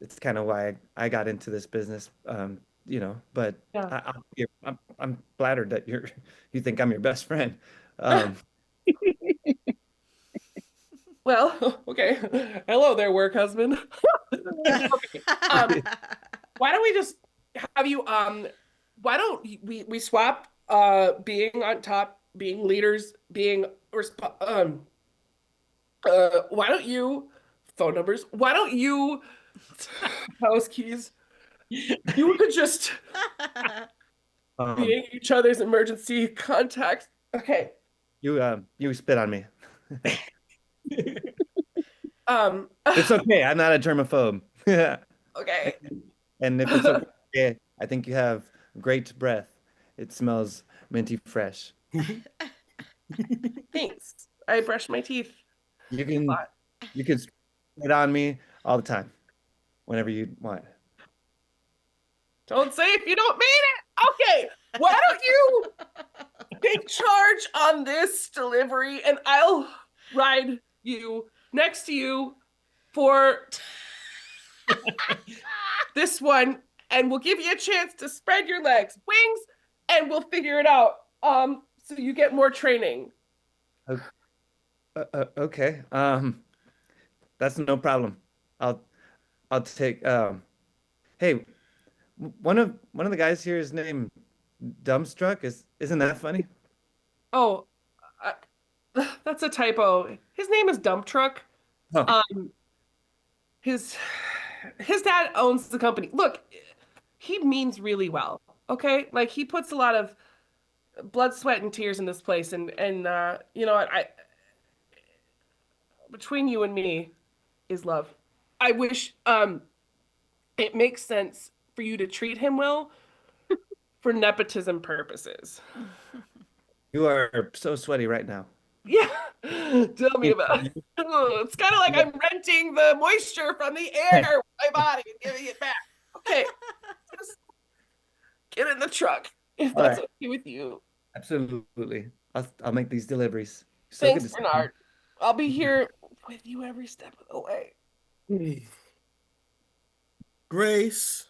It's kind of why I got into this business. But Yeah. I'm flattered that you think I'm your best friend. Um, Well, okay. Hello there, work husband. Okay. Why don't we just have you why don't we swap being on top, being leaders, being why don't you phone numbers? Why don't you house keys? You could just being each other's emergency contacts. Okay. you spit on me. Um It's okay. I'm not a germaphobe. okay. And if it's okay, I think you have great breath. It smells minty fresh. Thanks. I brushed my teeth. You can spit on me all the time, whenever you want. Don't say if you don't mean it. Okay. Why don't you take charge on this delivery and I'll ride you next to you for this one, and we'll give you a chance to spread your legs, wings, and we'll figure it out. So you get more training. Okay. That's no problem. I'll I'll take hey, one of the guys here is named Dumbstruck. Isn't that funny? Oh, that's a typo. His name is Dump Truck. Oh, Um, his his dad owns the company. Look, he means really well. Okay, like he puts a lot of blood, sweat, and tears in this place, and you know what? I between you and me is love. I wish it makes sense for you to treat him well for nepotism purposes. you are so sweaty right now. Yeah, tell me about it. It's kind of like I'm renting the moisture from the air with my body and giving it back. Okay, just get in the truck if All that's right. okay with you. Absolutely. I'll make these deliveries. So good Thanks, to see you. Bernard. I'll be here with you every step of the way. Grace,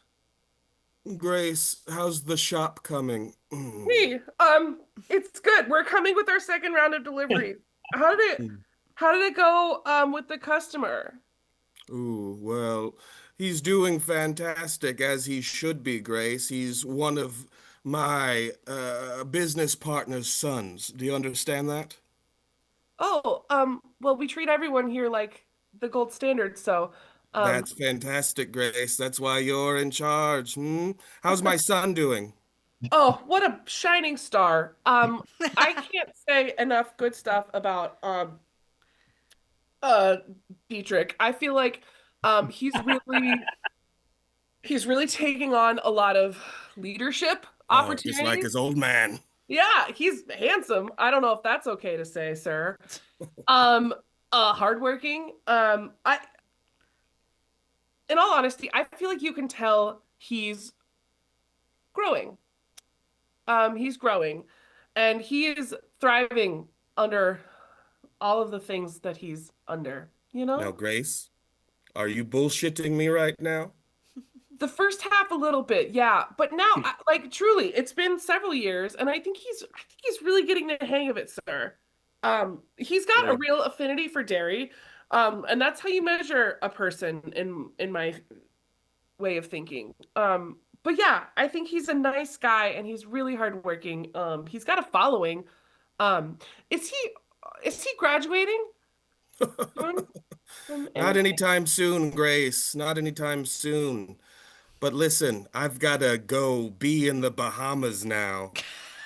Grace, how's the shop coming? Hey, it's good. We're coming with our second round of deliveries. How did it go with the customer? Ooh, well, he's doing fantastic as he should be, Grace. He's one of my business partner's sons. Do you understand that? Oh, well, we treat everyone here like the gold standard, so um That's fantastic, Grace. That's why you're in charge. Hmm? How's my son doing? oh, what a shining star. I can't say enough good stuff about uh Dietrich. I feel like he's really taking on a lot of leadership Oh, just like opportunities. his old man. Yeah, he's handsome. I don't know if that's okay to say, sir. Hardworking. I in all honesty, I feel like you can tell he's growing. He's growing and he is thriving under all of the things that he's under, you Now, know? Grace, are you bullshitting me right now? The first half a little bit, yeah, but now like truly, it's been several years and I think he's really getting the hang of it, sir. He's got a Well, real affinity for dairy. And that's how you measure a person in my way of thinking. But yeah, I think he's a nice guy and he's really hardworking. He's got a following. Um, is he graduating soon from not anything? anytime soon, Grace. Not anytime soon. But listen, I've gotta go be in the Bahamas now.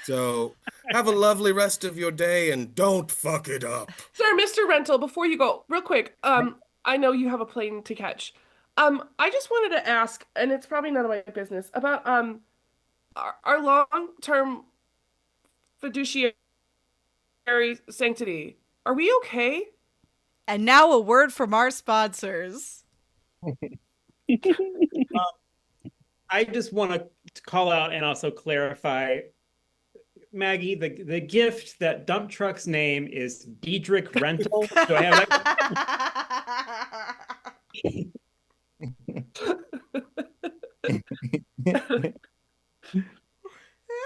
So have a lovely rest of your day and don't fuck it up. Sir, Mr. Rental, before you go, real quick, I know you have a plane to catch. I just wanted to ask, and it's probably none of my business, about our long-term fiduciary sanctity. Are we okay? And now a word from our sponsors. I just want to call out and also clarify, Maggie, the gift that Dump Truck's name is Diedrich Rental. Do I have that?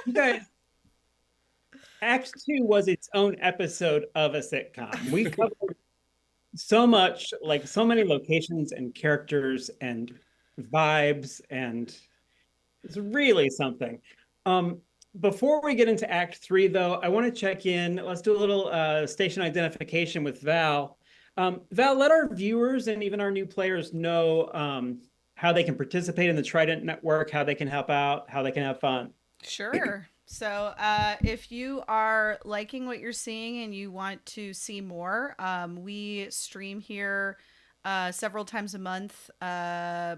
You guys, Act Two was its own episode of a sitcom. We covered so much, like so many locations and characters and vibes, and it's really something. Before we get into Act Three, though, I want to check in. Let's do a little station identification with Val. Val, let our viewers and even our new players know how they can participate in the Trident Network, how they can help out, how they can have fun. Sure. So if you are liking what you're seeing and you want to see more, we stream here several times a month,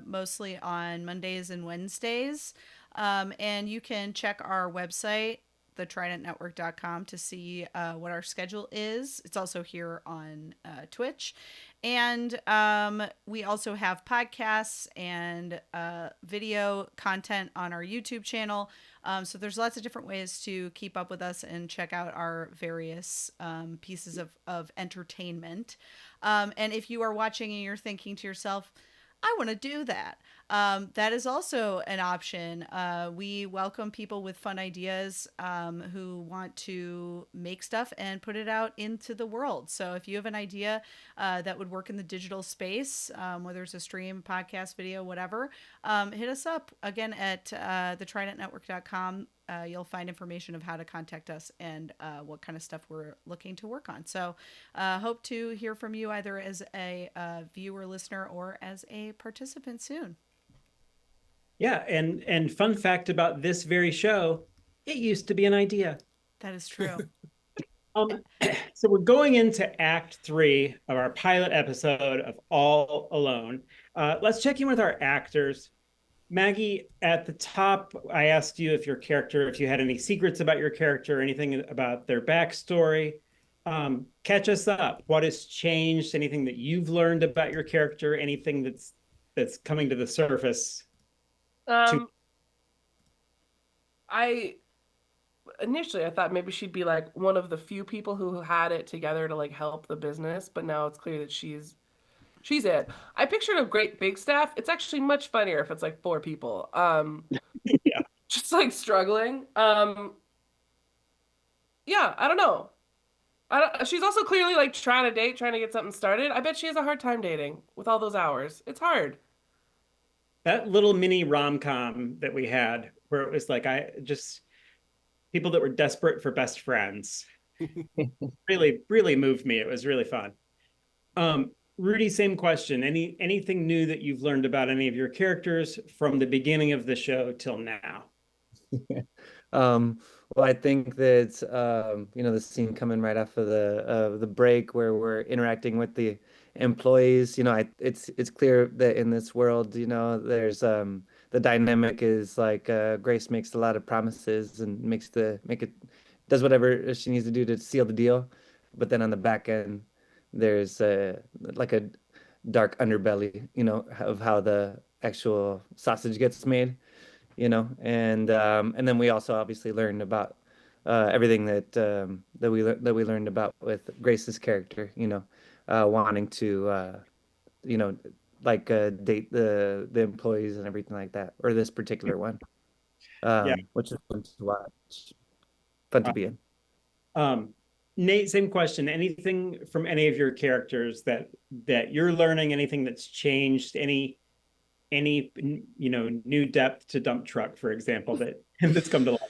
mostly on Mondays and Wednesdays. And you can check our website, thetridentnetwork.com, to see what our schedule is. It's also here on Twitch. And we also have podcasts and video content on our YouTube channel. So there's lots of different ways to keep up with us and check out our various pieces of entertainment. And if you are watching and you're thinking to yourself, I want to do that. That is also an option. We welcome people with fun ideas who want to make stuff and put it out into the world. So if you have an idea that would work in the digital space, whether it's a stream, podcast, video, whatever, hit us up again at thetridentnetwork.com. You'll find information of how to contact us and what kind of stuff we're looking to work on. So hope to hear from you either as a viewer, listener, or as a participant soon. Yeah, and fun fact about this very show, it used to be an idea. That is true. So we're going into Act 3 of our pilot episode of All Alone. Let's check in with our actors. Maggie, at the top, I asked you if you had any secrets about your character, anything about their backstory. Catch us up. What has changed? Anything that you've learned about your character? Anything that's coming to the surface? I thought maybe she'd be like one of the few people who had it together to like help the business, but now it's clear that she's it. I pictured a great big staff. It's actually much funnier if it's like 4 people. Yeah. Just like struggling. Yeah, I don't know. She's also clearly like trying to date, trying to get something started. I bet she has a hard time dating with all those hours. It's hard. That little mini rom-com that we had where it was like people that were desperate for best friends really moved me. It was really fun. Rudy, same question. Anything new that you've learned about any of your characters from the beginning of the show till now? Well, I think that the scene coming right off of the break where we're interacting with the employees, it's clear that in this world, there's the dynamic is like Grace makes a lot of promises and does whatever she needs to do to seal the deal, but then on the back end, there's like a dark underbelly, of how the actual sausage gets made. And then we also obviously learned about everything that we learned about with Grace's character, wanting to date the employees and everything like that, or this particular one, Yeah. which is fun to watch, fun to be in. Nate, same question. Anything from any of your characters that you're learning? Anything that's changed? Any new depth to Dump Truck, for example, that's come to life?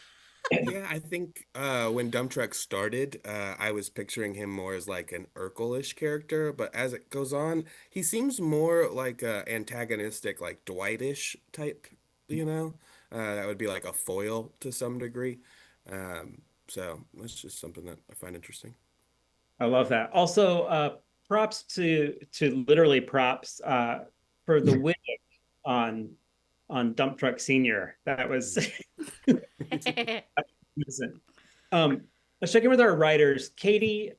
Yeah, I think when Dump Truck started, I was picturing him more as like an Urkel-ish character, but as it goes on, he seems more like a antagonistic, like Dwight-ish type, that would be like a foil to some degree. So that's just something that I find interesting. I love that. Also, props to literally props for the wig on Dump Truck Senior. That was let's check in with our writers. Katie,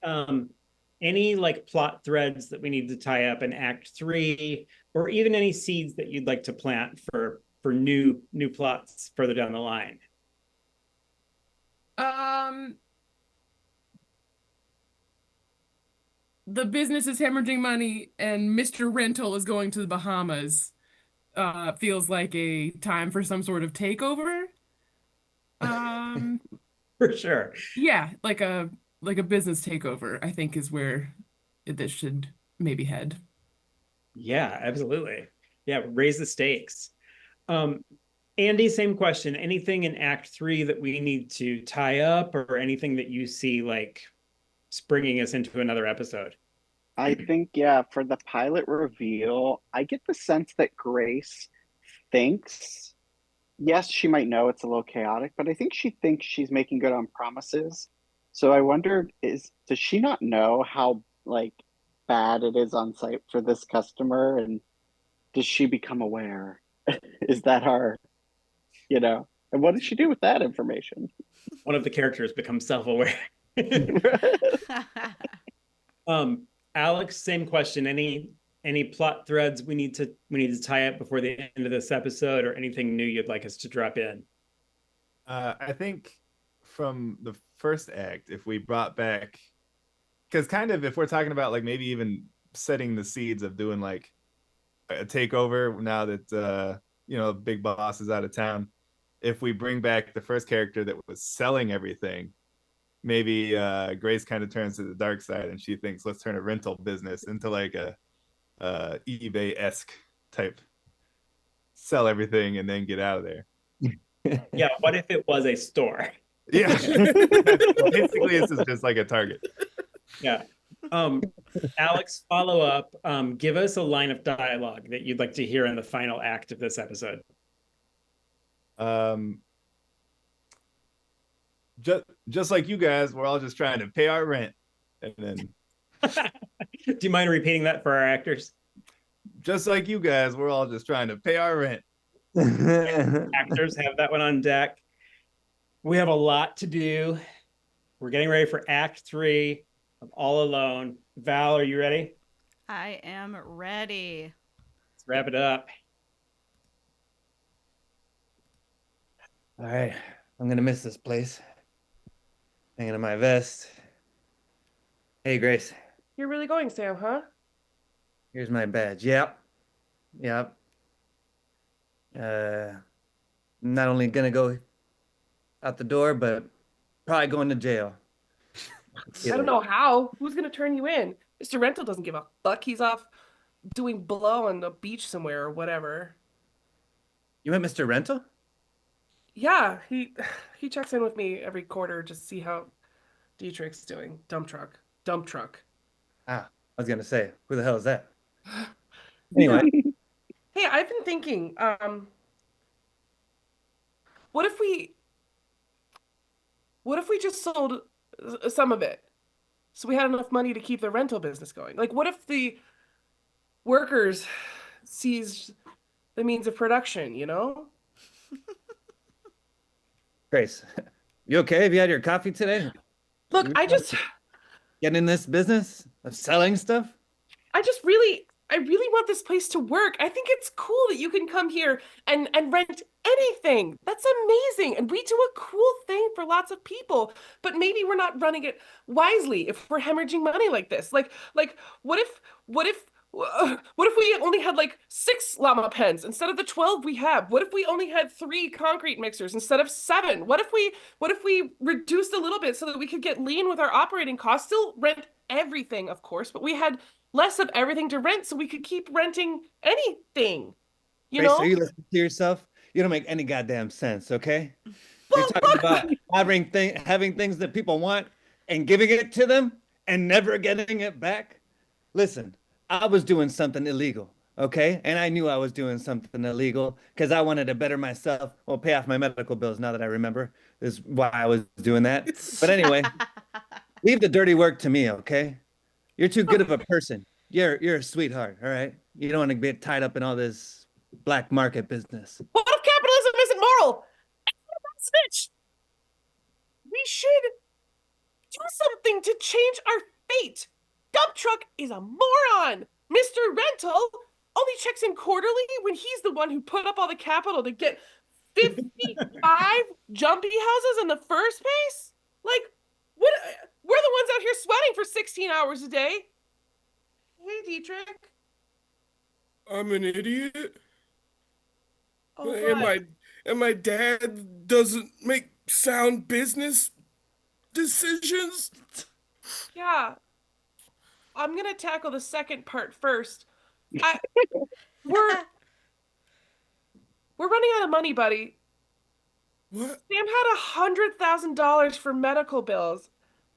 any like plot threads that we need to tie up in Act 3, or even any seeds that you'd like to plant for new plots further down the line? The business is hemorrhaging money and Mr. Rental is going to the Bahamas. Feels like a time for some sort of takeover. For sure. Yeah, like a business takeover, I think is where this should maybe head. Yeah, absolutely. Yeah, raise the stakes. Andy, same question. Anything in Act 3 that we need to tie up, or anything that you see like springing us into another episode? I think, yeah, for the pilot reveal, I get the sense that Grace thinks, yes, she might know it's a little chaotic, but I think she thinks she's making good on promises. So I wondered, does she not know how like bad it is on site for this customer? And does she become aware? Is that her, and what does she do with that information? One of the characters becomes self-aware. Alex, same question. Any plot threads we need to tie up before the end of this episode, or anything new you'd like us to drop in? I think from the first act, if we brought back, because kind of if we're talking about like maybe even setting the seeds of doing like a takeover now that Big Boss is out of town. If we bring back the first character that was selling everything, maybe Grace kind of turns to the dark side and she thinks let's turn a rental business into like a eBay-esque type, sell everything and then get out of there. Yeah, what if it was a store? Yeah. Basically, this is just like a Target. Yeah. Alex, follow up. Give us a line of dialogue that you'd like to hear in the final act of this episode. Just like you guys, we're all just trying to pay our rent. And then do you mind repeating that for our actors? Just like you guys, we're all just trying to pay our rent. Actors have that one on deck. We have a lot to do. We're getting ready for Act 3 of All Alone. Val, are you ready? I am ready. Let's wrap it up. All right, I'm gonna miss this place. Hanging in my vest. Hey, Grace. You're really going, Sam, huh? Here's my badge. Yep. Not only gonna go out the door, but probably going to jail. I don't know how. Who's gonna turn you in? Mr. Rental doesn't give a fuck. He's off doing blow on the beach somewhere or whatever. You met Mr. Rental? Yeah, he checks in with me every quarter to see how Dietrich's doing. Dump truck. Ah, I was gonna say, who the hell is that? Anyway. Hey, I've been thinking, what if we just sold some of it so we had enough money to keep the rental business going? Like, what if the workers seized the means of production, you know? Grace, you okay? Have you had your coffee today? Look, I Getting in this business of selling stuff? I really want this place to work. I think it's cool that you can come here and rent anything. That's amazing. And we do a cool thing for lots of people, but maybe we're not running it wisely if we're hemorrhaging money like this. Like what if we only had like 6 llama pens instead of the 12 we have? What if we only had 3 concrete mixers instead of 7? What if we reduced a little bit so that we could get lean with our operating costs, still rent everything, of course, but we had less of everything to rent so we could keep renting anything, you Grace, know? are you listening to yourself? You don't make any goddamn sense, okay? Well, You're talking about having things that people want and giving it to them and never getting it back. Listen, I was doing something illegal, okay? And I knew I was doing something illegal because I wanted to better myself. Well, pay off my medical bills now that I remember is why I was doing that. But anyway, leave the dirty work to me, okay? You're too good of a person. You're a sweetheart, all right? You don't want to get tied up in all this black market business. What if capitalism isn't moral? Snitch! We should do something to change our fate. Dump Truck is a moron. Mr. Rental only checks in quarterly when he's the one who put up all the capital to get 55 jumpy houses in the first place. Like, what? We're the ones out here sweating for 16 hours a day. Hey, Dietrich. I'm an idiot. Oh, And my dad doesn't make sound business decisions. yeah. I'm gonna tackle the second part first. We're running out of money, buddy. What? Sam had $100,000 for medical bills,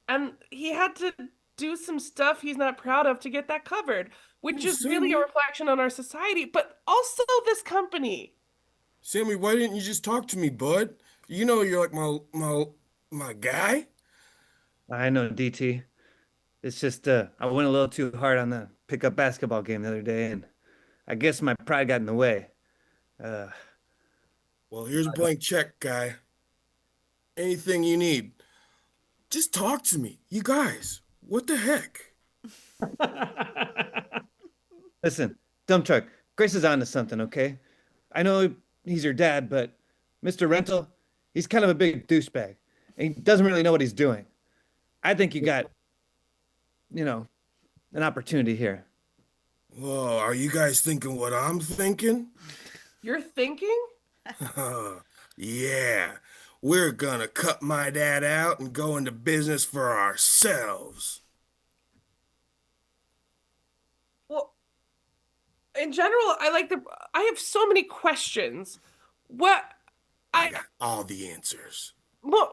and he had to do some stuff he's not proud of to get that covered, which is really a reflection on our society, but also this company. Sammy, why didn't you just talk to me, bud? You know you're like my guy. I know, DT. It's just I went a little too hard on the pickup basketball game the other day, and I guess my pride got in the way. Well, here's a blank check, guy. Anything you need, just talk to me. You guys, what the heck? Listen, dump truck, Grace is on to something, okay? I know he's your dad, but Mr. Rental, he's kind of a big douchebag, and he doesn't really know what he's doing. I think you got, an opportunity here. Whoa, are you guys thinking what I'm thinking? You're thinking? Yeah, we're gonna cut my dad out and go into business for ourselves. Well, in general, I have so many questions. What I I got all the answers. more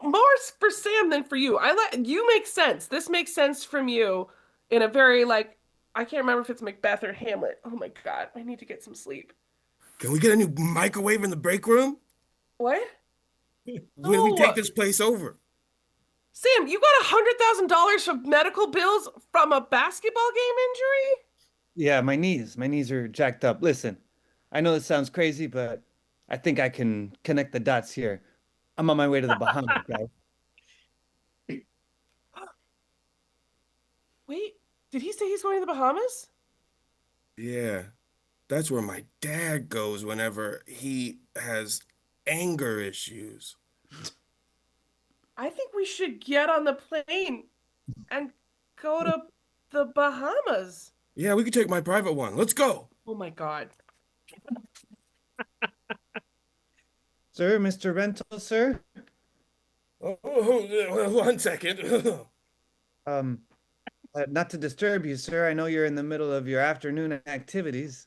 for Sam than for you. I let you make sense. This makes sense from you in a very like I can't remember if it's Macbeth or Hamlet. Oh my God, I need to get some sleep. Can we get a new microwave in the break room What? when we take No, this place over? Sam, you got $100,000 from medical bills from a basketball game injury? Yeah, my knees are jacked up. Listen, I know this sounds crazy, but I think I can connect the dots here. I'm on my way to the Bahamas, guys. Wait, did he say he's going to the Bahamas? Yeah, that's where my dad goes whenever he has anger issues. I think we should get on the plane and go to the Bahamas. Yeah, we could take my private one. Let's go. Oh my God. Sir, Mr. Rental, sir. One second. Um, not to disturb you, sir. I know you're in the middle of your afternoon activities.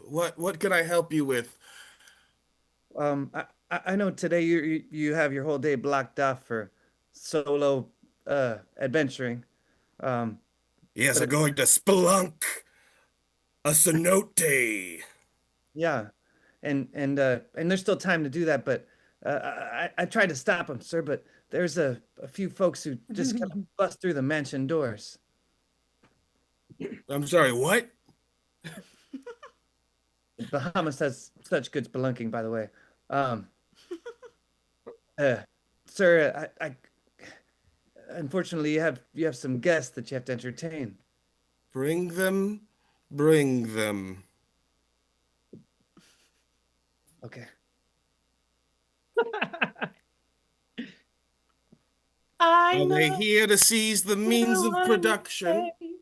What can I help you with? I know today you have your whole day blocked off for solo adventuring. Um, Yes, but I'm going to spelunk a cenote. yeah, and there's still time to do that, but I tried to stop him, sir, but there's a few folks who just kind of bust through the mansion doors. I'm sorry, what? Bahamas has such good spelunking, by the way. Um, uh, sir, I unfortunately you have some guests that you have to entertain. Bring them, bring them. Okay. I Are they know here to seize the means you of want me to production? stay,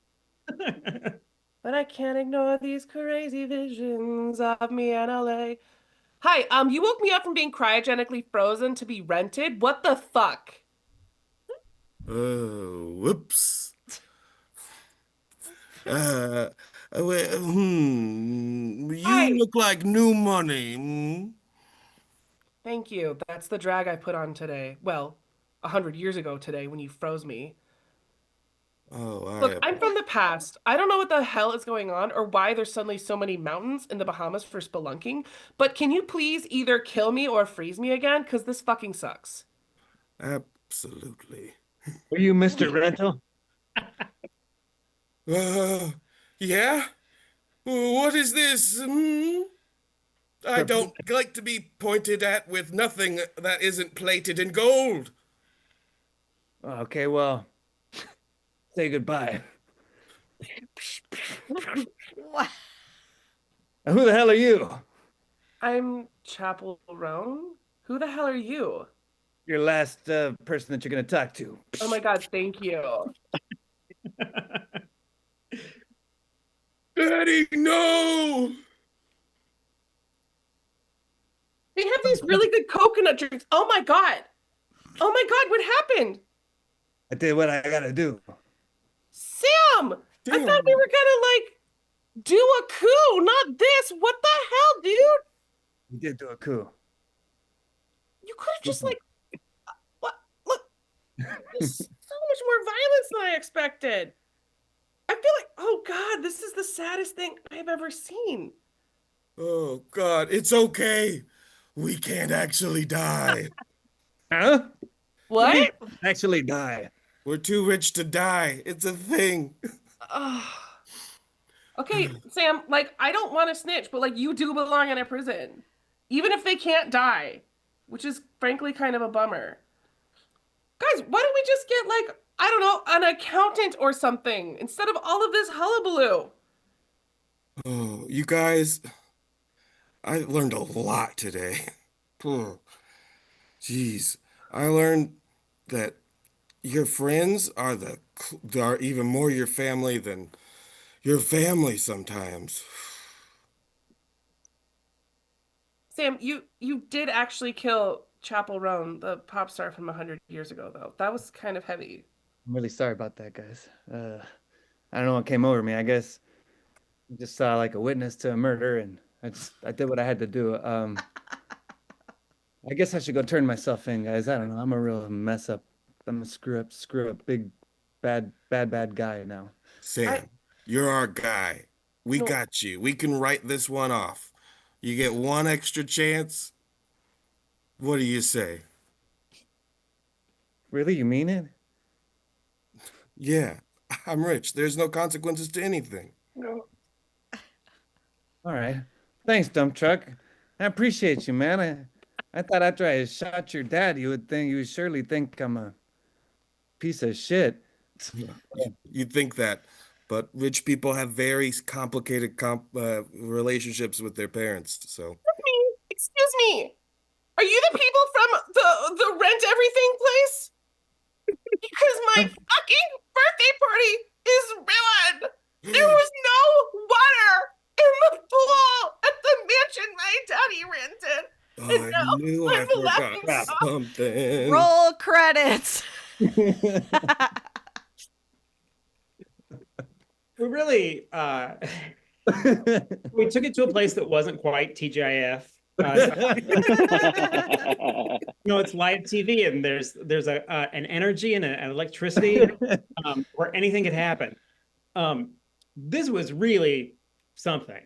but I can't ignore these crazy visions of me in LA. Hi, you woke me up from being cryogenically frozen to be rented. What the fuck? Oh, whoops. Uh, you Hi. look like new money. Hmm? Thank you. That's the drag I put on today. Well, 100 years ago today when you froze me. Oh, Look, I I'm from the past. I don't know what the hell is going on or why there's suddenly so many mountains in the Bahamas for spelunking, but can you please either kill me or freeze me again? Because this fucking sucks. absolutely. Are you Mr. Rental? Uh, yeah? What is this? Hmm? I don't like to be pointed at with nothing that isn't plated in gold. Okay, well, say goodbye. What? Who the hell are you? I'm Chapel Roan. Who the hell are you? Your last person that you're gonna talk to. Oh my God, thank you. Daddy, no! They have these really good coconut drinks. Oh my God. Oh my God, what happened? I did what I gotta do. Sam, I Damn. thought we were gonna like do a coup, not this. What the hell, dude? You did do a coup. You could have just like what? Look, there's so much more violence than I expected. I feel like, oh God, this is the saddest thing I've ever seen. Oh, God, it's okay. We can't actually die. Huh? What do you mean, What? actually die? We're too rich to die. It's a thing. Ugh. Okay, Sam, like I don't want to snitch, but like you do belong in a prison. Even if they can't die, which is frankly kind of a bummer. Guys, why don't we just get like, I don't know, an accountant or something instead of all of this hullabaloo? Oh, you guys, I learned a lot today. Oh, jeez. I learned that Your friends are are even more your family than your family sometimes. Sam, you did actually kill Chapel Roan, the pop star from 100 years ago, though. That was kind of heavy. I'm really sorry about that, guys. I don't know what came over me. I guess I just saw like a witness to a murder, and I did what I had to do. I guess I should go turn myself in, guys. I don't know. I'm a real mess up. I'm a screw up, big, bad guy now. I Sam, you're our guy. We no, got you. We can write this one off. You get one extra chance. What do you say? Really, you mean it? Yeah, I'm rich. There's no consequences to anything. no. All right. Thanks, dump truck. I appreciate you, man. I thought after I shot your dad, you would surely think I'm a piece of shit. You'd think that, but rich people have very complicated relationships with their parents. So, Excuse me. Are you the people from the Rent Everything place? Because my fucking birthday party is ruined. There was no water in the pool at the mansion my daddy rented. oh, And I now knew I I'm forgot laughing so something. Roll credits. We really we took it to a place that wasn't quite TGIF. It's live TV, and there's an energy and an electricity where anything could happen. This was really something.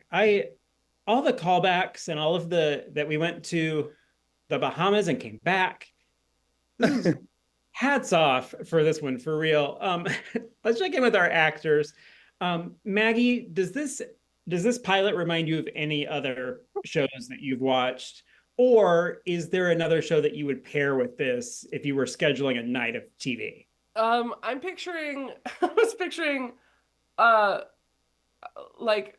All the callbacks and all of that we went to the Bahamas and came back. Hats off for this one, for real. Let's check in with our actors. Maggie, does this pilot remind you of any other shows that you've watched? Or is there another show that you would pair with this if you were scheduling a night of TV? I was picturing like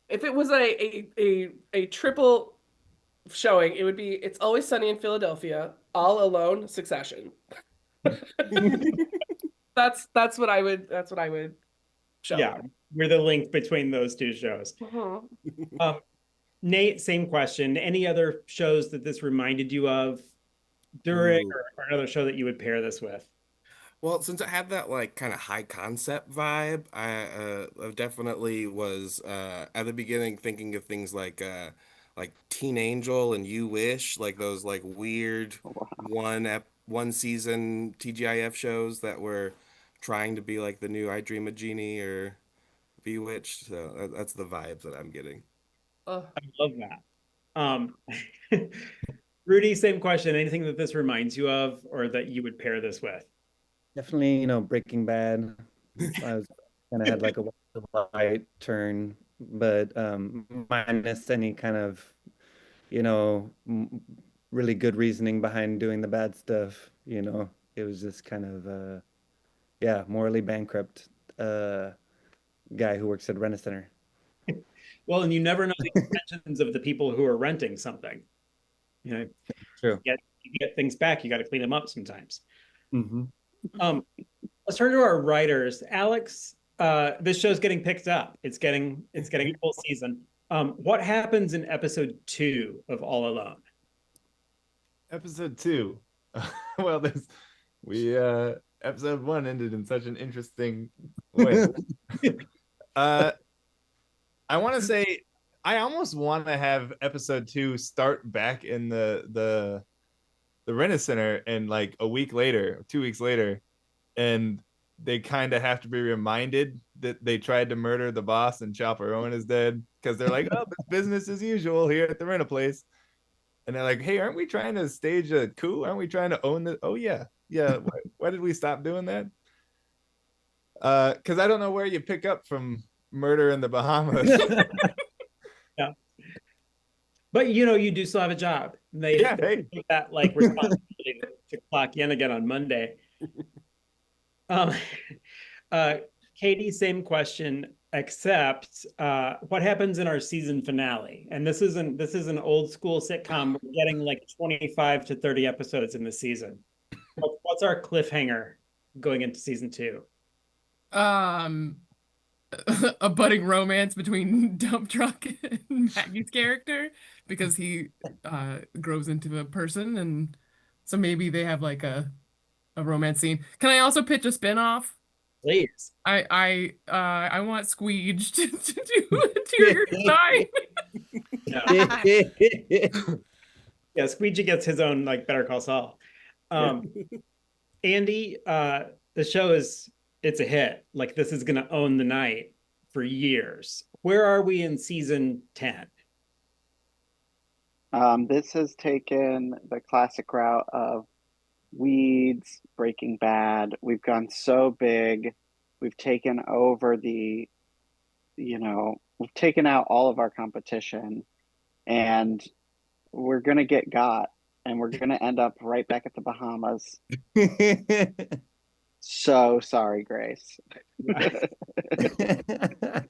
if it was a triple showing, it would be It's Always Sunny in Philadelphia, All Alone, Succession. That's what I would show. Yeah, we're the link between those two shows. Mhm. Nate, same question. Any other shows that this reminded you of during, Ooh. or another show that you would pair this with? Well, since it had that like kind of high concept vibe, I definitely was at the beginning thinking of things like Teen Angel and You Wish, like those like weird one season TGIF shows that were trying to be like the new I Dream of Jeannie or Bewitched. So that's the vibes that I'm getting. Ugh. I love that. Rudy, same question. Anything that this reminds you of or that you would pair this with? Definitely, Breaking Bad. I was kind of had like a light turn, but minus any kind of, really good reasoning behind doing the bad stuff. It was just kind of, morally bankrupt guy who works at a rent center. Well, and you never know the intentions of the people who are renting something. True. You get things back, you got to clean them up sometimes. Mm-hmm. Let's turn to our writers. Alex, this show's getting picked up. It's getting a full season. What happens in episode 2 of All Alone? Episode 2. Well, episode 1 ended in such an interesting way. I want to say I almost want to have episode 2 start back in the Rent Center and like a week later, 2 weeks later, and they kind of have to be reminded that they tried to murder the boss and Chopper Owen is dead because they're like, oh, it's business as usual here at the rental place. And they're like, hey, aren't we trying to stage a coup? Aren't we trying to own this? Oh, yeah. Yeah. Why did we stop doing that? Because I don't know where you pick up from Murder in the Bahamas. Yeah. But you do still have a job. They hey. take that like responsibility to clock in again on Monday. Katie, same question, except what happens in our season finale? And this is an old school sitcom. We're getting like 25 to 30 episodes in the season. What's our cliffhanger going into season 2? Um, a budding romance between Dump Truck and Maggie's character because he grows into a person, and so maybe they have like a romance scene. Can I also pitch a spin-off? Please. I want Squeege to do interior design. Yeah, Squeegee gets his own like Better Call Saul. Andy, the show it's a hit. Like this is gonna own the night for years. Where are we in season 10? This has taken the classic route of Weeds, Breaking Bad. We've gone so big. We've taken over we've taken out all of our competition, and we're gonna get got, and we're gonna end up right back at the Bahamas. So sorry, Grace. I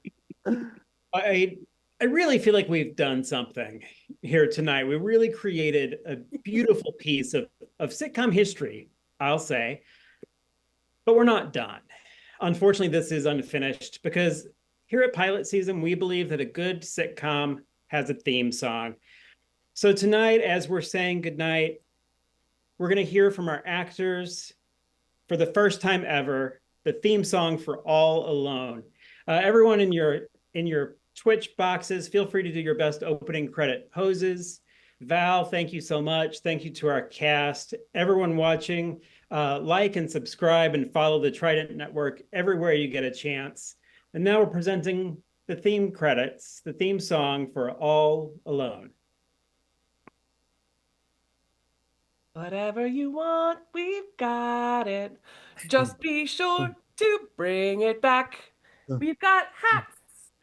really feel like we've done something here tonight. We really created a beautiful piece of sitcom history, I'll say, but we're not done. Unfortunately, this is unfinished because here at Pilot Season, we believe that a good sitcom has a theme song. So tonight, as we're saying goodnight, we're going to hear from our actors for the first time ever, the theme song for All Alone. Everyone in your Twitch boxes, feel free to do your best opening credit poses. Val, thank you so much. Thank you to our cast. Everyone watching, like and subscribe and follow the Trident Network everywhere you get a chance. And now we're presenting the theme credits, the theme song for All Alone. Whatever you want, we've got it. Just be sure to bring it back. We've got hats,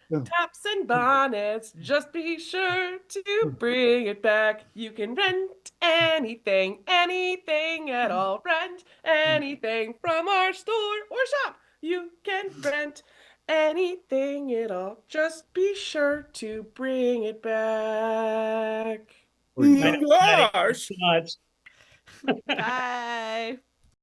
tops, and bonnets. Just be sure to bring it back. You can rent anything, anything at all. Rent anything from our store or shop. You can rent anything at all. Just be sure to bring it back. Gosh. So much. Bye.